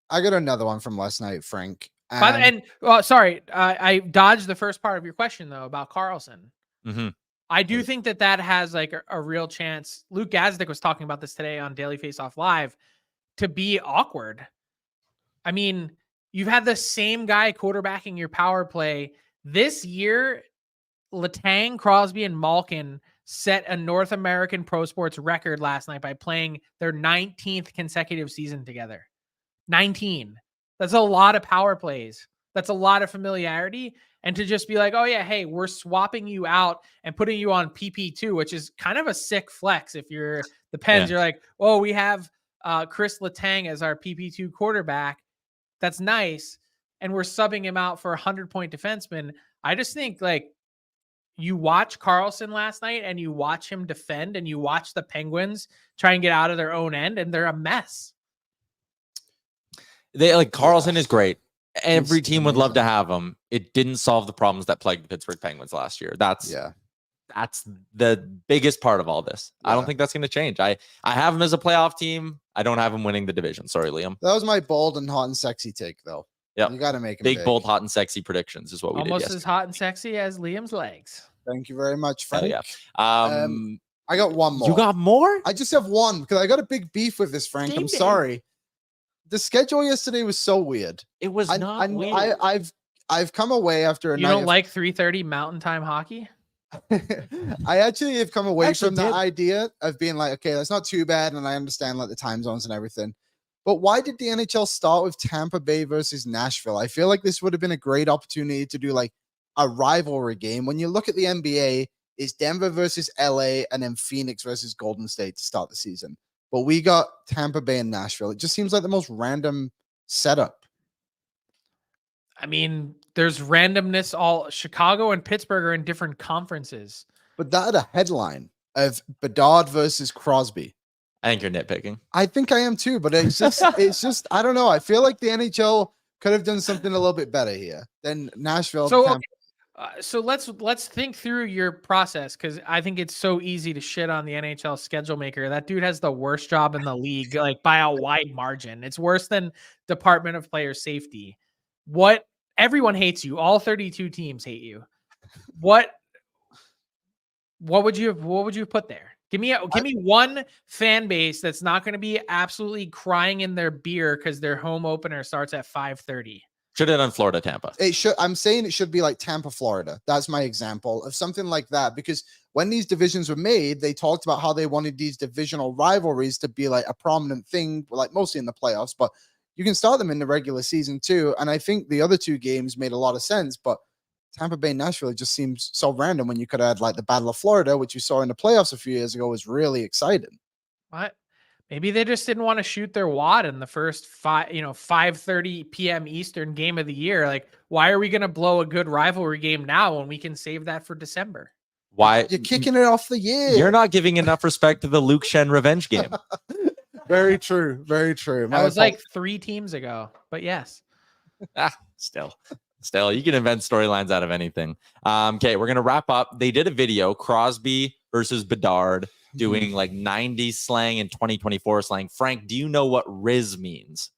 I got another one from last night, Frank. Sorry, I dodged the first part of your question, though, about Carlson. Mm-hmm. I do think that has like a real chance. Luke Gazdick was talking about this today on Daily Faceoff Live, to be awkward. I mean, you've had the same guy quarterbacking your power play this year. Letang, Crosby, and Malkin set a North American pro sports record last night by playing their 19th consecutive season together. 19. That's a lot of power plays. That's a lot of familiarity. And to just be like, oh yeah, hey, we're swapping you out and putting you on PP2, which is kind of a sick flex. If you're the Pens, you're like, oh, we have Chris Letang as our PP2 quarterback. That's nice. And we're subbing him out for a 100-point defenseman. I just think like, you watch Carlson last night and you watch him defend and you watch the Penguins try and get out of their own end and they're a mess. Carlson is great. Every team would love to have him. It didn't solve the problems that plagued the Pittsburgh Penguins last year. That's the biggest part of all this. I don't think that's going to change. I have him as a playoff team. I don't have him winning the division. Sorry, Liam. That was my bold and hot and sexy take though. Yeah, you got to make him big, bold, hot, and sexy predictions is what we almost did. As hot and sexy as Liam's legs. Thank you very much, Frank. I got one more. You got more? I just have one because I got a big beef with this, Frank. I'm sorry. The schedule yesterday was so weird. It was not weird. I've come away after a night. You don't like 3:30 Mountain Time hockey? I actually have come away from the idea of being like, okay, that's not too bad, and I understand like the time zones and everything. But why did the NHL start with Tampa Bay versus Nashville? I feel like this would have been a great opportunity to do like a rivalry game. When you look at the NBA, it's Denver versus LA and then Phoenix versus Golden State to start the season. But we got Tampa Bay and Nashville. It just seems like the most random setup. I mean, there's randomness. All Chicago and Pittsburgh are in different conferences. But that had a headline of Bedard versus Crosby. I think you're nitpicking. I think I am too, but it's just, I don't know. I feel like the NHL could have done something a little bit better here than Nashville. So let's think through your process, because I think it's so easy to shit on the NHL schedule maker. That dude has the worst job in the league, like by a wide margin. It's worse than Department of Player Safety. Everyone hates you. All 32 teams hate you. What would you have put there? Give me one fan base that's not going to be absolutely crying in their beer because their home opener starts at 5:30. Should have done Florida, Tampa. I'm saying it should be like Tampa, Florida. That's my example of something like that. Because when these divisions were made, they talked about how they wanted these divisional rivalries to be like a prominent thing, like mostly in the playoffs, but you can start them in the regular season too. And I think the other two games made a lot of sense, but Tampa Bay, Nashville, it just seems so random when you could have had like the Battle of Florida, which you saw in the playoffs a few years ago, was really exciting. What? Maybe they just didn't want to shoot their wad in the first 5:30 p.m. Eastern game of the year. Like, why are we going to blow a good rivalry game now when we can save that for December? Why You're kicking it off the year? You're not giving enough respect to the Luke Shen revenge game. Very true. Very true. That was like 3 teams ago, but yes. Still, you can invent storylines out of anything. Okay, we're gonna wrap up. They did a video, Crosby versus Bedard, doing like 90s slang and 2024 slang. Frank, do you know what Riz means?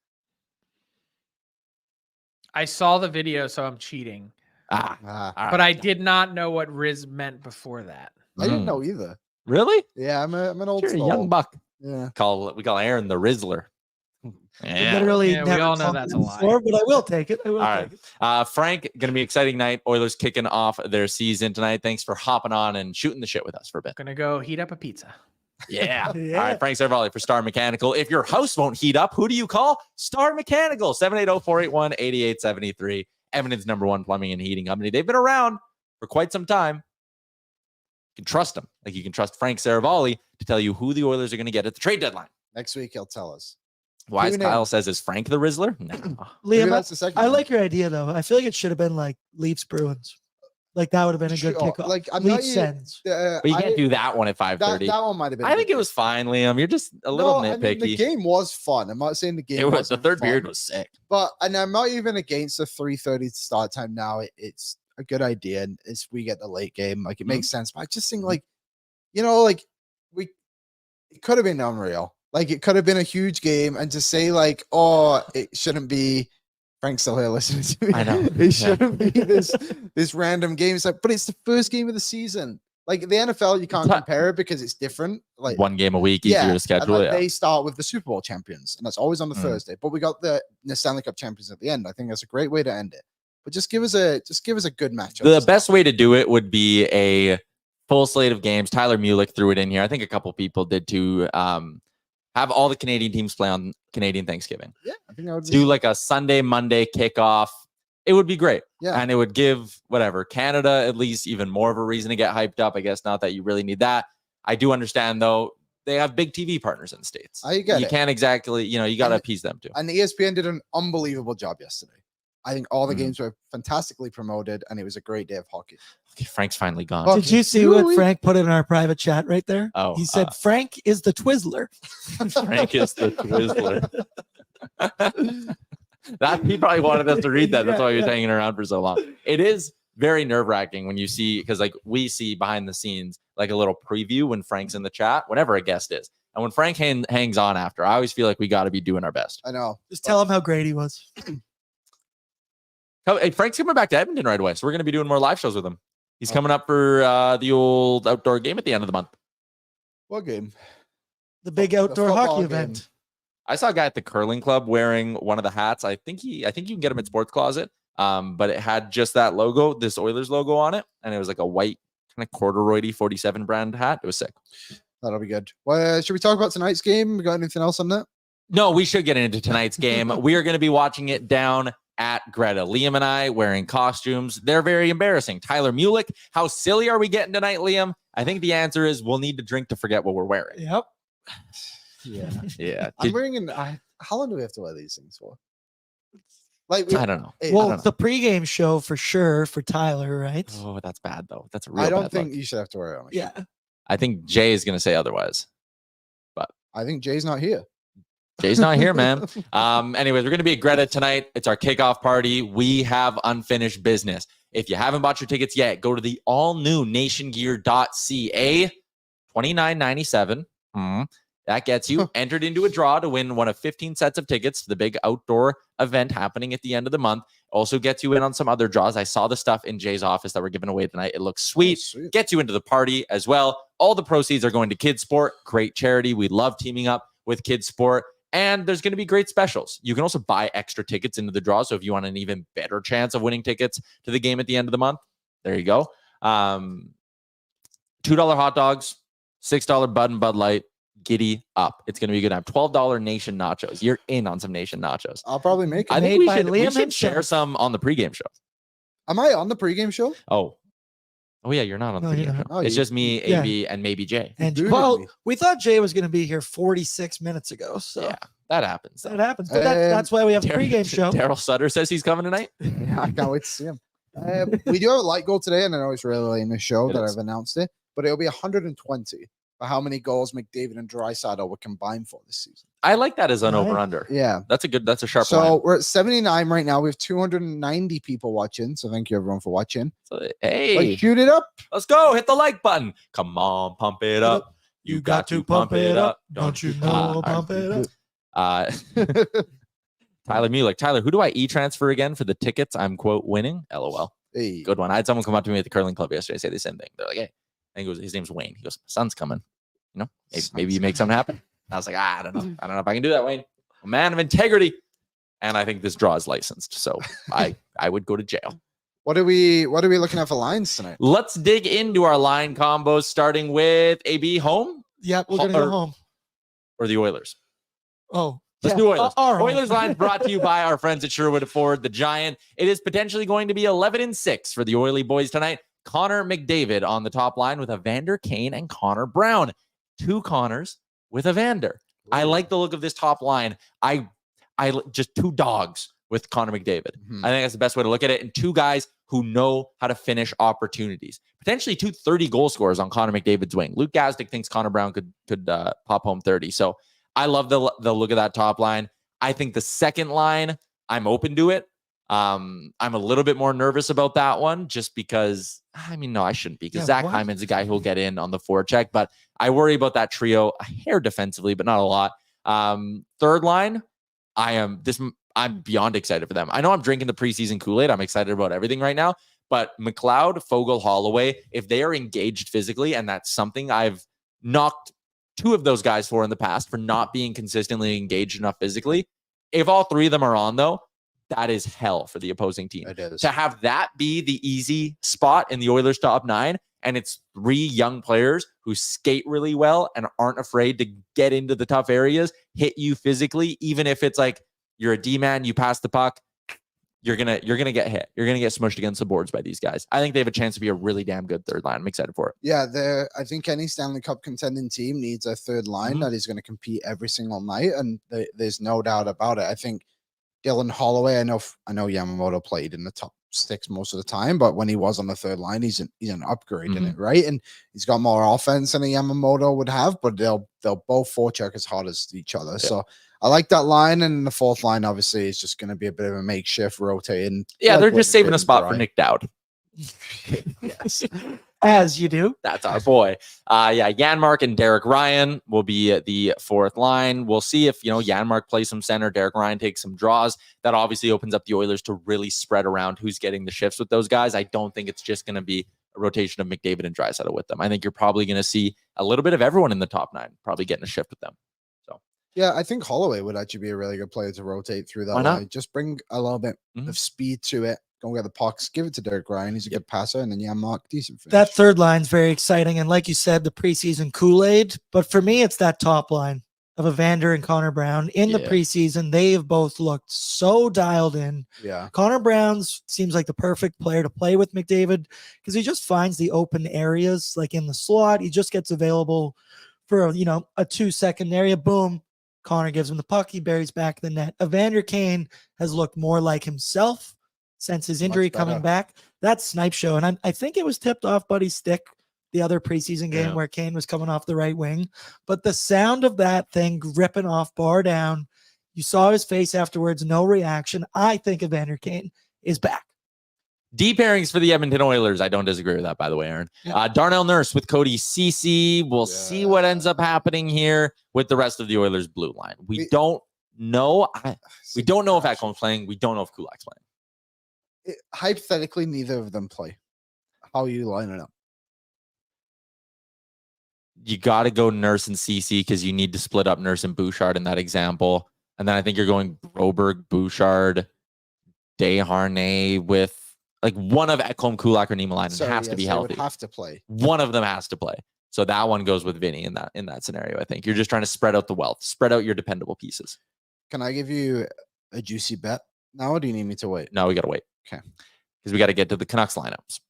I saw the video, so I'm cheating. But I did not know what Riz meant before that. I didn't know either. Really? Yeah, I'm an old You're a soul. young buck. Yeah. We call Aaron the Rizzler. Yeah. Literally, Yeah, we never all know called that's it a lie. before, but I will take it. I will All take right. it. Frank, going to be an exciting night. Oilers kicking off their season tonight. Thanks for hopping on and shooting the shit with us for a bit. Gonna go heat up a pizza. Yeah. Yeah. All right. Frank Seravalli for Star Mechanical. If your house won't heat up, who do you call? Star Mechanical, 780-481-8873. Edmonton's #1 plumbing and heating company. They've been around for quite some time. You can trust them. Like you can trust Frank Seravalli to tell you who the Oilers are going to get at the trade deadline. Next week he'll tell us. Wise Tune in. Kyle says, is Frank the Rizzler? No. Maybe Liam, that's the second I one. like your idea though. I feel like it should have been like Leafs Bruins. Like that would have been a good Sure, kickoff. like, I'm not Leafs even- Sens. But you can't do that one at 5:30. That one might have been. I think it was fine, Liam. You're just a little I mean, the nitpicky. game was fun. I'm not saying the game It was the wasn't third fun, period was sick. but and I'm not even against the 3:30 start time now. It's a good idea, and it's we get the late game, like it makes sense. But I just think like, it could have been unreal. Like it could have been a huge game, and to say like, oh, it shouldn't be. Frank's still here listening to me. I know. It shouldn't be this random game. It's like, but it's the first game of the season. Like the NFL, you can't compare it because it's different. Like One game a week, easier to and, schedule. like, they start with the Super Bowl champions, and that's always on the Thursday. But we got the Stanley Cup champions at the end. I think that's a great way to end it. But just give us a good matchup. The best way to do it would be a full slate of games. Tyler Mulick threw it in here. I think a couple people did too. Have all the Canadian teams play on Canadian Thanksgiving. Yeah, I think I would Do like a Sunday, Monday kickoff. It would be great. Yeah. And it would give Canada at least even more of a reason to get hyped up. I guess not that you really need that. I do understand though, they have big TV partners in the States. I get you it. can't exactly, you got to appease them too. And the ESPN did an unbelievable job yesterday. I think all the games were fantastically promoted, and it was a great day of hockey. Okay, Frank's finally gone. Fuck. Did you see what Frank put in our private chat right there? Oh, He said Frank is the Twizzler. Frank is the Twizzler. That he probably wanted us to read that. That's why he was hanging around for so long. It is very nerve-wracking when you see, because like we see behind the scenes like a little preview when Frank's in the chat, whenever a guest is. And when Frank hangs on after, I always feel like we got to be doing our best. I know. Just tell him how great he was. Hey, Frank's coming back to Edmonton right away, so we're going to be doing more live shows with him. He's coming up for the old outdoor game at the end of the month. What game? The big The outdoor football hockey game. event. I saw a guy at the curling club wearing one of the hats. I think you can get him at Sports Closet. But it had just that logo, this Oilers logo on it, and it was like a white kind of corduroy 47 brand hat. It was sick. That'll be good. Well, should we talk about tonight's game? We got anything else on that? No, we should get into tonight's game. We are going to be watching it down at Greta. Liam and I wearing costumes. They're very embarrassing. Tyler Mulick, how silly are we getting tonight, Liam? I think the answer is we'll need to drink to forget what we're wearing. Yep. Yeah. Yeah. I'm wearing how long do we have to wear these things for? Like I don't know. Well, the pregame show for sure for Tyler, right? Oh, that's bad though. That's a real I don't bad think look. you should have to wear it on. Yeah. I think Jay is going to say otherwise. I think Jay's not here. Jay's not here, man. Anyways, we're going to be at Greta tonight. It's our kickoff party. We have unfinished business. If you haven't bought your tickets yet, go to the all-new nationgear.ca. $29.97. That gets you entered into a draw to win one of 15 sets of tickets to the big outdoor event happening at the end of the month. Also gets you in on some other draws. I saw the stuff in Jay's office that were given away tonight. It looks sweet. Sweet. Gets you into the party as well. All the proceeds are going to Kids Sport. Great charity. We love teaming up with Kids Sport. And there's going to be great specials. You can also buy extra tickets into the draw. So if you want an even better chance of winning tickets to the game at the end of the month, there you go. $2 hot dogs, $6 Bud and Bud Light. Giddy up. It's going to be good. I have $12 Nation nachos. You're in on some Nation nachos. I'll probably make it. I think Made by we Liam should share himself. some on the pregame show. Am I on the pregame show? Oh yeah, you're not on the No, you're pregame not. show. Oh, It's you- just me, Yeah. AB, and maybe Jay. And booted well, me. we thought Jay was going to be here 46 minutes ago. So Yeah, that happens. that happens. But that's why we have a pregame show. Daryl Sutter says he's coming tonight. Yeah, I can't wait to see him. We do have a light goal today, and I know it's really late in the show It that is. I've announced it, but it'll be 120 for how many goals McDavid and Draisaitl were combined for this season. I like that as an Right. over/under. Yeah. That's a sharp So line. we're at 79 right now. We have 290 people watching. So thank you everyone for watching. So, Like, hey, shoot it up. let's go. Hit the like button. Come on, pump it up. You got to pump it up. Don't you know? Pump it up. Uh, Tyler Mulick. Tyler, who do I e-transfer again for the tickets? I'm quote winning. LOL. Hey. Good one. I had someone come up to me at the curling club yesterday say the same thing. They're like, hey, I think his name's Wayne. He goes, sun's coming. You know, maybe you make something happen. I was like, I don't know. I don't know if I can do that, Wayne. A man of integrity. And I think this draw is licensed. So I would go to jail. What are we looking at for lines tonight? Let's dig into our line combos, starting with AB home Yep, we're going to go home. or the Oilers. Oh, Let's yeah, do Oilers. our home. Oilers line brought to you by our friends at Sherwood Ford the Giant. It is potentially going to be 11-6 for the Oily boys tonight. Connor McDavid on the top line with Evander Kane and Connor Brown. 2 Connors with Evander. I like the look of this top line. I just 2 dogs with Connor McDavid. Mhm. I think that's the best way to look at it. And 2 guys who know how to finish opportunities. Potentially 2 30-goal scorers on Connor McDavid's wing. Luke Gazdic thinks Connor Brown could pop home 30. So I love the look of that top line. I think the second line, I'm open to it. I'm a little bit more nervous about that one just because, no, I shouldn't be because Yeah, Zach what? Hyman's a guy who'll get in on the forecheck, but I worry about that trio a hair defensively, but not a lot. Third line, I'm beyond excited for them. I know I'm drinking the preseason Kool-Aid. I'm excited about everything right now, but McLeod, Fogle, Holloway, if they are engaged physically, and that's something I've knocked 2 of those guys for in the past for not being consistently engaged enough physically. If all 3 of them are on though, that is hell for the opposing team. It is. To have that be the easy spot in the Oilers top 9, and it's 3 young players who skate really well and aren't afraid to get into the tough areas, hit you physically, even if it's like you're a D-man, you pass the puck, you're gonna get hit. You're gonna get smushed against the boards by these guys. I think they have a chance to be a really damn good third line. I'm excited for it. Yeah, I think any Stanley Cup contending team needs a third line Mhm. that is going to compete every single night, and there's no doubt about it. I think Dylan Holloway. I know Yamamoto played in the top 6 most of the time, but when he was on the third line, he's an upgrade in it, right? And he's got more offense than a Yamamoto would have, but they'll both forecheck as hard as each other. Yeah. So I like that line, and the fourth line obviously is just going to be a bit of a makeshift rotating. Yeah, like they're what just saving a McDavid spot for tried. Nick Dowd. Yes. As you do. That's our boy. Janmark and Derek Ryan will be at the fourth line. We'll see if, Janmark plays some center, Derek Ryan takes some draws. That obviously opens up the Oilers to really spread around who's getting the shifts with those guys. I don't think it's just going to be a rotation of McDavid and Draisaitl with them. I think you're probably going to see a little bit of everyone in the top 9 probably getting a shift with them. Yeah, I think Holloway would actually be a really good player to rotate through that Why not? line. Just bring a little bit Mhm. of speed to it. Go get the pucks. Give it to Derek Ryan. He's a good passer. And then Yaremchuk, decent finish. That third line's very exciting. And like you said, the preseason Kool-Aid. But for me, it's that top line of Evander and Connor Brown. In the Yeah. preseason, they have both looked so dialed in. Yeah. Connor Brown's seems like the perfect player to play with McDavid because he just finds the open areas like in the slot. He just gets available for a 2-second area. Boom. Connor gives him the puck. He buries back the net. Evander Kane has looked more like himself since his injury Much better. coming back. That snipe show. And I think it was tipped off Buddy's stick the other preseason game Yeah. where Kane was coming off the right wing. But the sound of that thing ripping off bar down, you saw his face afterwards, no reaction. I think Evander Kane is back. D pairings for the Edmonton Oilers. I don't disagree with that, by the way, Aaron. Yeah. Darnell Nurse with Cody Ceci. We'll see what ends up happening here with the rest of the Oilers blue line. We don't know. We don't know if Ekholm's playing. We don't know if Kulak's playing. Hypothetically, neither of them play. How are you lining up? You got to go Nurse and Ceci because you need to split up Nurse and Bouchard in that example. And then I think you're going Broberg, Bouchard, Desharnais with like one of Ekholm, Kulak, or Niemelainen has to be They healthy. would have to play. One of them has to play. So that one goes with Vinny in that scenario. I think you're just trying to spread out the wealth, spread out your dependable pieces. Can I give you a juicy bet now, or do you need me to wait? No, we got to wait. Okay. because we got to get to the Canucks lineups.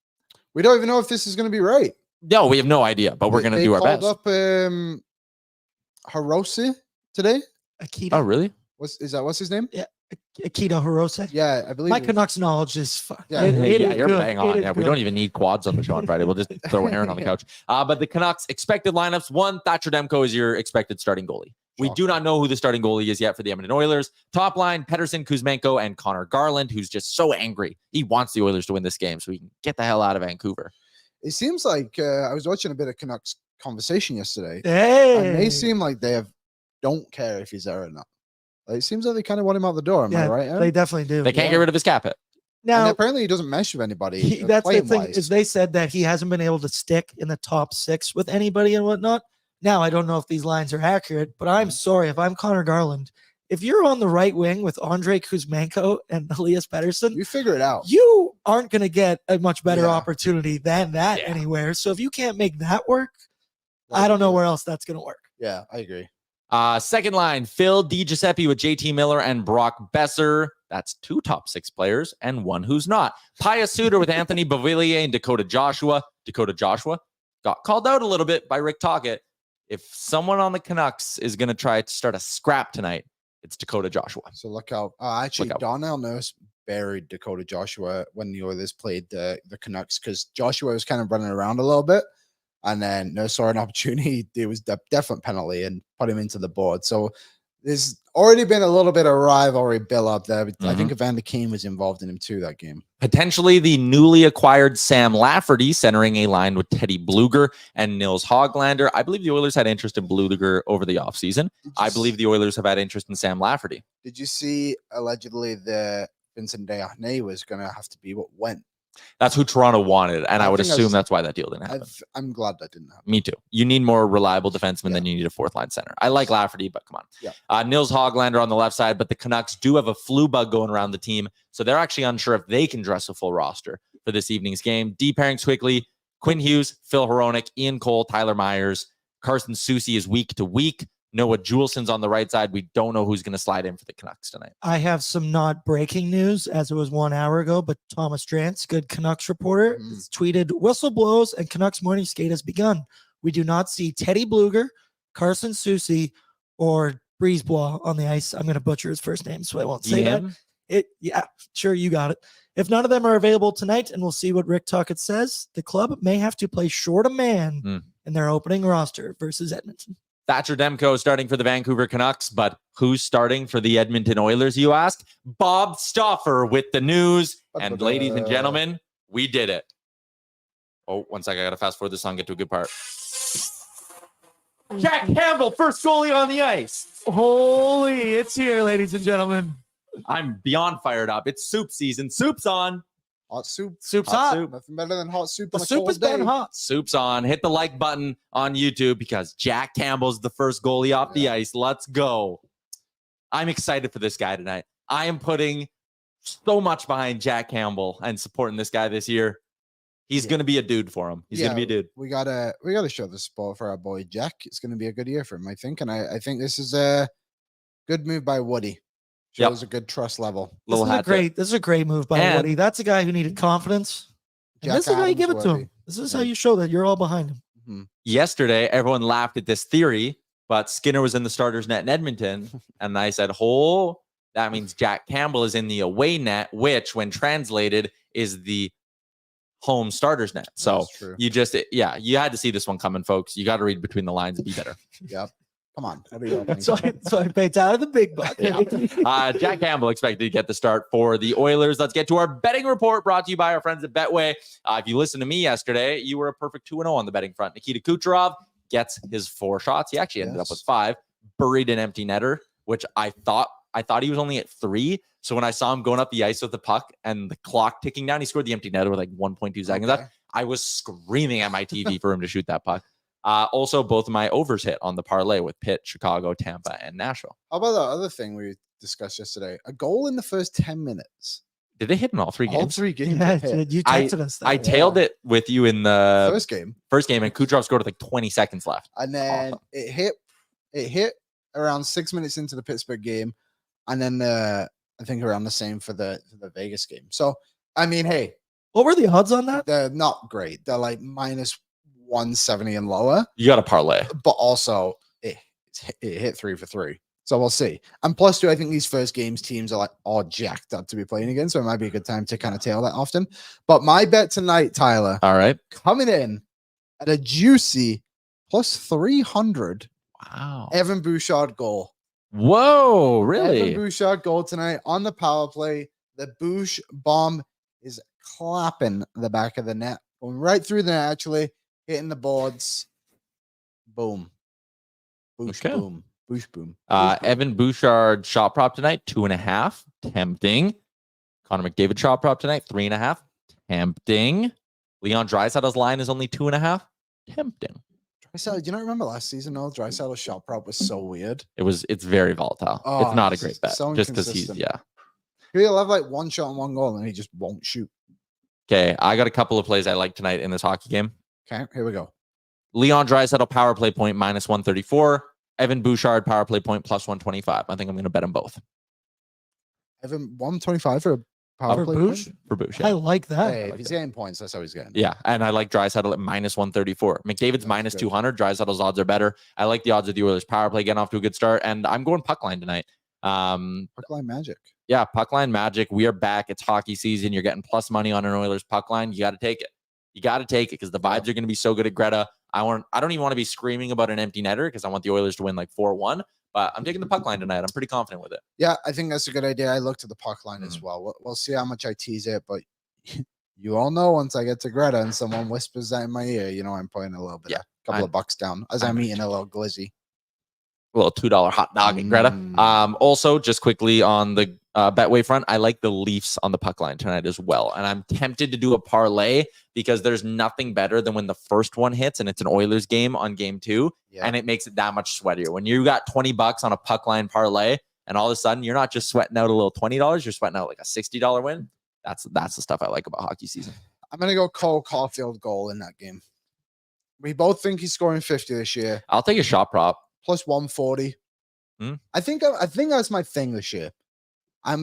We don't even know if this is going to be right. No, we have no idea, but we're going to do our best. They called up Hirose today. Akita. Oh, really? What's his name? Yeah, Akita Hirose. Yeah, I believe My Canucks knowledge is fun. Yeah, You're good. bang on. It Yeah, is we good. don't even need quads on the show on Friday. We'll just throw Aaron on the couch. But the Canucks expected lineups. 1, Thatcher Demko is your expected starting goalie. We do not know who the starting goalie is yet for the Edmonton Oilers. Top line, Pettersson, Kuzmenko, and Connor Garland, who's just so angry. He wants the Oilers to win this game so he can get the hell out of Vancouver. It seems like I was watching a bit of Canucks conversation yesterday. Hey. And they seem like don't care if he's there or not. Like, it seems like they kind of want him out the door. Am I right, Aaron? They definitely do. They can't get rid of his cap hit. And Now, apparently he doesn't mesh with anybody. that's the thing, playing-wise. is they said that he hasn't been able to stick in the top 6 with anybody and whatnot. Now, I don't know if these lines are accurate, but I'm sorry. If I'm Connor Garland, if you're on the right wing with Andrei Kuzmenko and Elias Pettersson, You figure it out. you aren't going to get a much better Yeah. opportunity than that Yeah. anywhere. So if you can't make that work, I don't know where else that's going to work. Yeah, I agree. Second line, Phil DiGiuseppe with JT Miller and Brock Besser. That's 2 top 6 players and 1 who's not. Pius Suter with Anthony Beauvillier and Dakota Joshua. Dakota Joshua got called out a little bit by Rick Tocchet. If someone on the Canucks is going to try to start a scrap tonight, it's Dakota Joshua. So look out. Actually, Look out. Donnell Nurse buried Dakota Joshua when the Oilers played the Canucks because Joshua was kind of running around a little bit. And then Nurse saw an opportunity. It was a definite penalty and put him into the board. So there's already been a little bit of rivalry built up there. I think Evander Kane was involved in him too that game. Potentially the newly acquired Sam Lafferty centering a line with Teddy Bluger and Nils Hoglander. I believe the Oilers had interest in Bluger over the offseason. I believe the Oilers have had interest in Sam Lafferty. Did you see allegedly that Vincent Desharnais was going to have to be what went? That's who Toronto wanted, and I would think assume that's why that deal didn't happen. I'm glad that didn't happen. Me too. You need more reliable defensemen Yeah. than you need a 4th line center. I like Lafferty, but come on. Yeah. Nils Hoglander on the left side, but the Canucks do have a flu bug going around the team, so they're actually unsure if they can dress a full roster for this evening's game. D pairings quickly: Quinn Hughes, Phil Hronek, Ian Cole, Tyler Myers. Carson Soucy is week to week. Noah Juulsen's on the right side. We don't know who's going to slide in for the Canucks tonight. I have some not breaking news as it was 1 hour ago, but Thomas Drance, good Canucks reporter, has tweeted, "Whistle blows and Canucks morning skate has begun. We do not see Teddy Bluger, Carson Soucy, or Brisebois on the ice." I'm going to butcher his first name, so I won't say that. Yeah, sure, you got it. If none of them are available tonight, and we'll see what Rick Tocchet says, the club may have to play short a man in their opening roster versus Edmonton. Thatcher Demko starting for the Vancouver Canucks, but who's starting for the Edmonton Oilers, you ask? Bob Stauffer with the news. And ladies and gentlemen, we did it. Oh, 1 second. I got to fast forward this song, get to a good part. Jack Campbell, first goalie on the ice. Holy, it's here, ladies and gentlemen. I'm beyond fired up. It's soup season. Soup's on. Hot soup. Soup's Hot hot. soup. Nothing better than hot soup. The on a soup cold has been day. hot. Soup's on. Hit the like button on YouTube because Jack Campbell's the first goalie off the ice. Let's go. I'm excited for this guy tonight. I am putting so much behind Jack Campbell and supporting this guy this year. He's going to be a dude for him. He's going to be a dude. We gotta show the support for our boy Jack. It's gonna be a good year for him, I think. And I think this is a good move by Woody. Shows a good trust level. This is a great move by Woody. That's a guy who needed confidence. And this is how you give it to him. This is how you show that you're all behind him. Yesterday, everyone laughed at this theory, but Skinner was in the starter's net in Edmonton. And I said, that means Jack Campbell is in the away net, which when translated is the home starter's net. So you had to see this one coming, folks. You got to read between the lines and be better. Yep. Come on. So I paid Tyler the big buck. Jack Campbell expected to get the start for the Oilers. Let's get to our betting report brought to you by our friends at Betway. If you listened to me yesterday, you were a perfect 2-0 on the betting front. Nikita Kucherov gets his 4 shots. He actually ended up with 5. Buried an empty netter, which I thought he was only at 3. So when I saw him going up the ice with the puck and the clock ticking down, he scored the empty netter with like 1.2 seconds left. I was screaming at my TV for him to shoot that puck. Also, both of my overs hit on the parlay with Pitt, Chicago, Tampa, and Nashville. How about the other thing we discussed yesterday? A goal in the first 10 minutes. Did they hit in all 3 games? All 3 games. Yeah, you texted us that. I tailed it with you in the first game, and Kucherov scored with like 20 seconds left. And then it hit around 6 minutes into the Pittsburgh game, and then I think around the same for the Vegas game. So I mean, hey, What were the odds on that? They're not great. They're like minus 170 and lower. You got a parlay. But also it hit 3 for 3. So we'll see. And plus, I think these first games teams are like all jacked up to be playing again. So it might be a good time to kind of tail that often. But my bet tonight, Tyler, All right. coming in at a juicy plus 300. Wow. Evan Bouchard goal. Whoa, really? Evan Bouchard goal tonight on the power play. The Bouch bomb is clapping the back of the net. Going right through the net, actually. Hitting the boards. Boom. Bouch Okay. boom. Bouch boom. Bouch boom. Evan Bouchard shot prop tonight, 2.5. Tempting. Connor McDavid shot prop tonight, 3.5. Tempting. Leon Draisaitl's line is only 2.5. Tempting. Draisaitl, do you not remember last season? No, Draisaitl's shot prop was so weird. It's very volatile. Oh, it's not a it's great bet. so Just because he's, inconsistent. yeah. He'll have like one shot and one goal, and he just won't shoot. Okay, I got a couple of plays I like tonight in this hockey game. Okay, here we go. Leon Draisaitl power play point minus 134. Evan Bouchard power play point plus 125. I think I'm going to bet them both. Evan 125 for a power For play Bouch? point? For Bouch, I yeah. like that. Hey, if he's getting points, that's how he's getting. Yeah, and I like Draisaitl at minus 134. McDavid's That's minus good. 200. Draisaitl's odds are better. I like the odds of the Oilers power play getting off to a good start, and I'm going puck line tonight. Puck line magic. Yeah, puck line magic. We are back. It's hockey season. You're getting plus money on an Oilers puck line. You got to take it. You got to take it because the vibes are going to be so good at Greta. I don't even want to be screaming about an empty netter because I want the Oilers to win like 4-1. But I'm taking the puck line tonight. I'm pretty confident with it. Yeah, I think that's a good idea. I looked at the puck line Mm. as well. We'll see how much I tease it, but you all know once I get to Greta and someone whispers that in my ear, you know I'm putting a little bit, Yeah, a couple I- of bucks down as I I'm know eating a little glizzy. A little $2 hot dog at Greta. Mm. Also, just quickly on the Betway front, I like the Leafs on the puck line tonight as well. And I'm tempted to do a parlay because there's nothing better than when the first one hits and it's an Oilers game on game 2. Yeah. And it makes it that much sweatier. When you got $20 on a puck line parlay and all of a sudden you're not just sweating out a little $20, you're sweating out like a $60 win. That's the stuff I like about hockey season. I'm gonna go Cole Caulfield goal in that game. We both think he's scoring 50 this year, I'll take a shot prop. plus 140. Hmm. I think that's my thing this year. I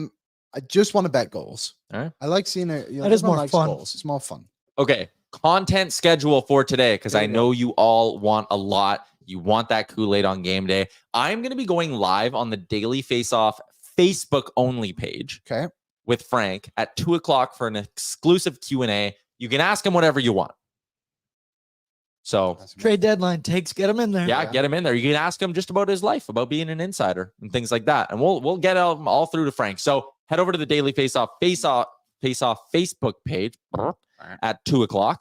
just want to bet goals. All right. I like seeing it. You know, That is everyone more likes fun. Goals. It's more fun. Okay, content schedule for today because Here I we know you all want a lot. You want that Kool-Aid on game day. I'm going to be going live on the Daily Faceoff Facebook only page Okay. with Frank at 2:00 for an exclusive Q&A. You can ask him whatever you want. So That's Trade deadline takes, get him in there. yeah, Yeah. get him in there. You can ask him just about his life, about being an insider and things like that. And we'll get them all through to Frank. So head over to the Daily Faceoff Facebook page at 2:00.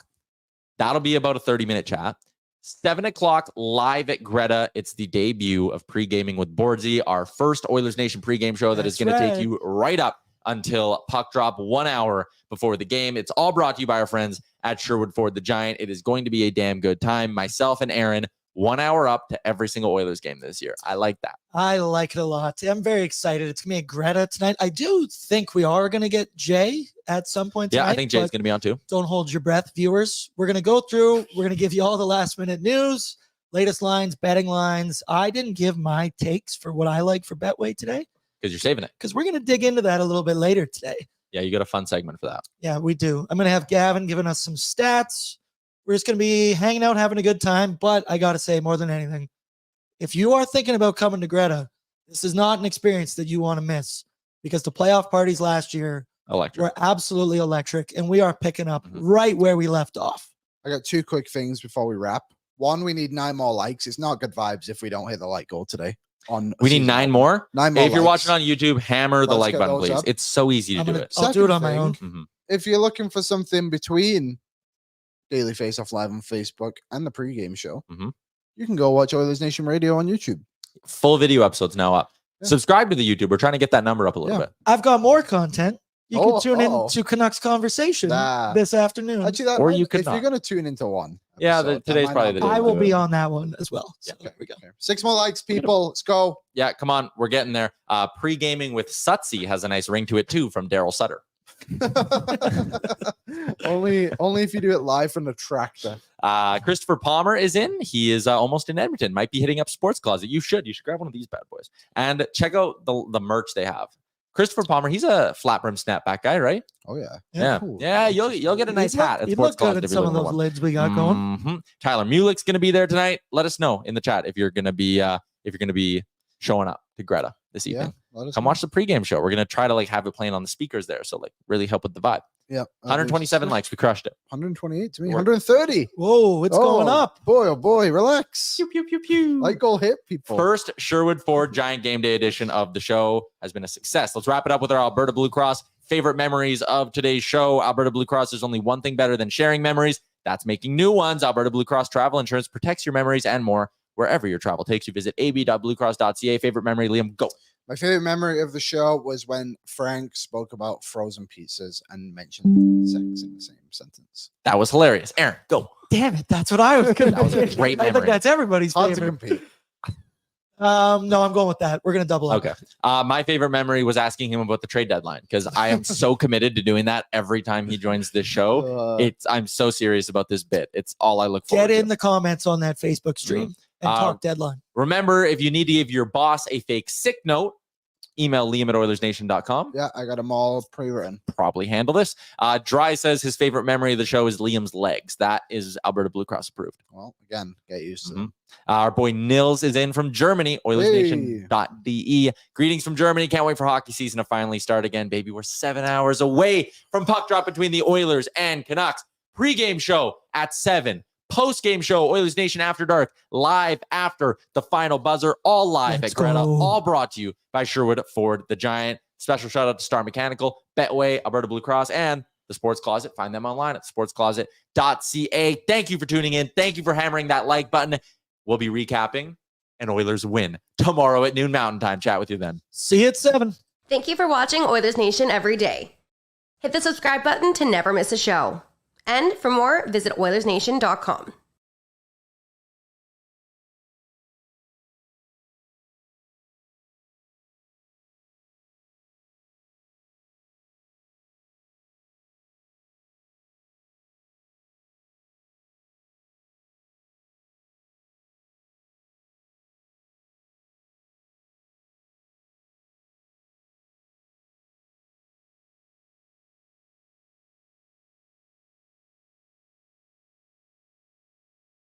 That'll be about a 30-minute chat. 7:00 live at Greta. It's the debut of Pre-Gaming with Boardsy, our first Oilers Nation pregame show that is That's going to right. take you right up until puck drop 1 hour before the game. It's all brought to you by our friends at Sherwood Ford the Giant. It is going to be a damn good time. Myself and Aaron, 1 hour up to every single Oilers game this year. I like that. I like it a lot. I'm very excited. It's gonna be a Greta tonight. I do think we are gonna get Jay at some point tonight. Yeah, I think Jay's but going to be on too. don't hold your breath, viewers. We're gonna go through. We're gonna give you all the last minute news, latest lines, betting lines. I didn't give my takes for what I like for Betway today Because you're saving it. because we're gonna dig into that a little bit later today. Yeah, you got a fun segment for that. Yeah, we do. I'm gonna have Gavin giving us some stats. We're just gonna be hanging out, having a good time. But I gotta say, more than anything, if you are thinking about coming to Greta, this is not an experience that you want to miss because the playoff parties last year Electric. were absolutely electric, and we are picking up Mhm. right where we left off. I got two quick things before we wrap. One, we need 9 more likes. It's not good vibes if we don't hit the like goal today. We need 9 more. 9 more. If you're likes. watching on YouTube, hammer the Let's like get button, those please. up. It's so easy to do it. I'll do it on my Second own. thing, Mhm. If you're looking for something between Daily Faceoff Live on Facebook and the pregame show, Mhm. you can go watch Oilers Nation Radio on YouTube. Full video episodes now up. Yeah. Subscribe to the YouTube. We're trying to get that number up a little Yeah. bit. I've got more content. You Oh, can tune in uh-oh. to Canucks Conversation Nah. this afternoon. Actually, that Or might- you could if not. you're going to tune into one. Yeah, episode, that today's might probably not the be day I to will do be it. on that one as well. So Yeah. there we go. Okay. 6 more likes, people. Let's go. Yeah, come on. We're getting there. Pre-gaming with Sutsy has a nice ring to it too from Daryl Sutter. only if you do it live from the tractor. Christopher Palmer is in. He is almost in Edmonton. Might be hitting up Sports Closet. You should grab one of these bad boys and check out the merch they have. Christopher Palmer, he's a flat brim snapback guy, right? Oh yeah. Yeah. Cool. Yeah, you'll get a nice hat at You Sports look good Closet in if you're some of looking those for one. lids we got going. Mhm. Tyler Mulick's going to be there tonight. Let us know in the chat if you're going to be showing up to Greta this evening. Come watch the pregame show. We're going to try to have it playing on the speakers there. So really help with the vibe. Yeah. 127 likes. We crushed it. 128 to me. 130. Whoa, it's going up. Boy, oh boy, relax. Pew, pew, pew, pew. Like goal hit people. First Sherwood Ford Giant Game Day edition of the show has been a success. Let's wrap it up with our Alberta Blue Cross favorite memories of today's show. Alberta Blue Cross, there's only one thing better than sharing memories. That's making new ones. Alberta Blue Cross Travel Insurance protects your memories and more wherever your travel takes you. Visit ab.bluecross.ca. Favorite memory, Liam, go. My favorite memory of the show was when Frank spoke about frozen pizzas and mentioned sex in the same sentence. That was hilarious. Aaron, go. Damn it, that's what I was going to That was a great I think memory. that's everybody's Hard to favorite. compete. No, I'm going with that. We're going to double up. Okay. My favorite memory was asking him about the trade deadline because I am so committed to doing that every time he joins this show. I'm so serious about this bit. It's all I look forward Get to. in the comments on that Facebook stream and talk deadline. Remember, if you need to give your boss a fake sick note, email Liam at Oilersnation.com. Yeah, I got them all pre-written. Probably handle this. Dry says his favorite memory of the show is Liam's legs. That is Alberta Blue Cross approved. Well, again, get used to them. Our boy Nils is in from Germany, Oilersnation.de. Greetings from Germany. Can't wait for hockey season to finally start again, baby. We're 7 hours away from puck drop between the Oilers and Canucks. Pre-game show at 7. Post-game show, Oilers Nation After Dark, live after the final buzzer, all live Let's at Greta, go. all brought to you by Sherwood Ford the Giant. Special shout out to Star Mechanical, Betway, Alberta Blue Cross, and the Sports Closet. Find them online at sportscloset.ca. Thank you for tuning in. Thank you for hammering that like button. We'll be recapping an Oilers win tomorrow at noon Mountain Time. Chat with you then. See you at 7. Thank you for watching Oilers Nation Every Day. Hit the subscribe button to never miss a show. And for more, visit Oilersnation.com.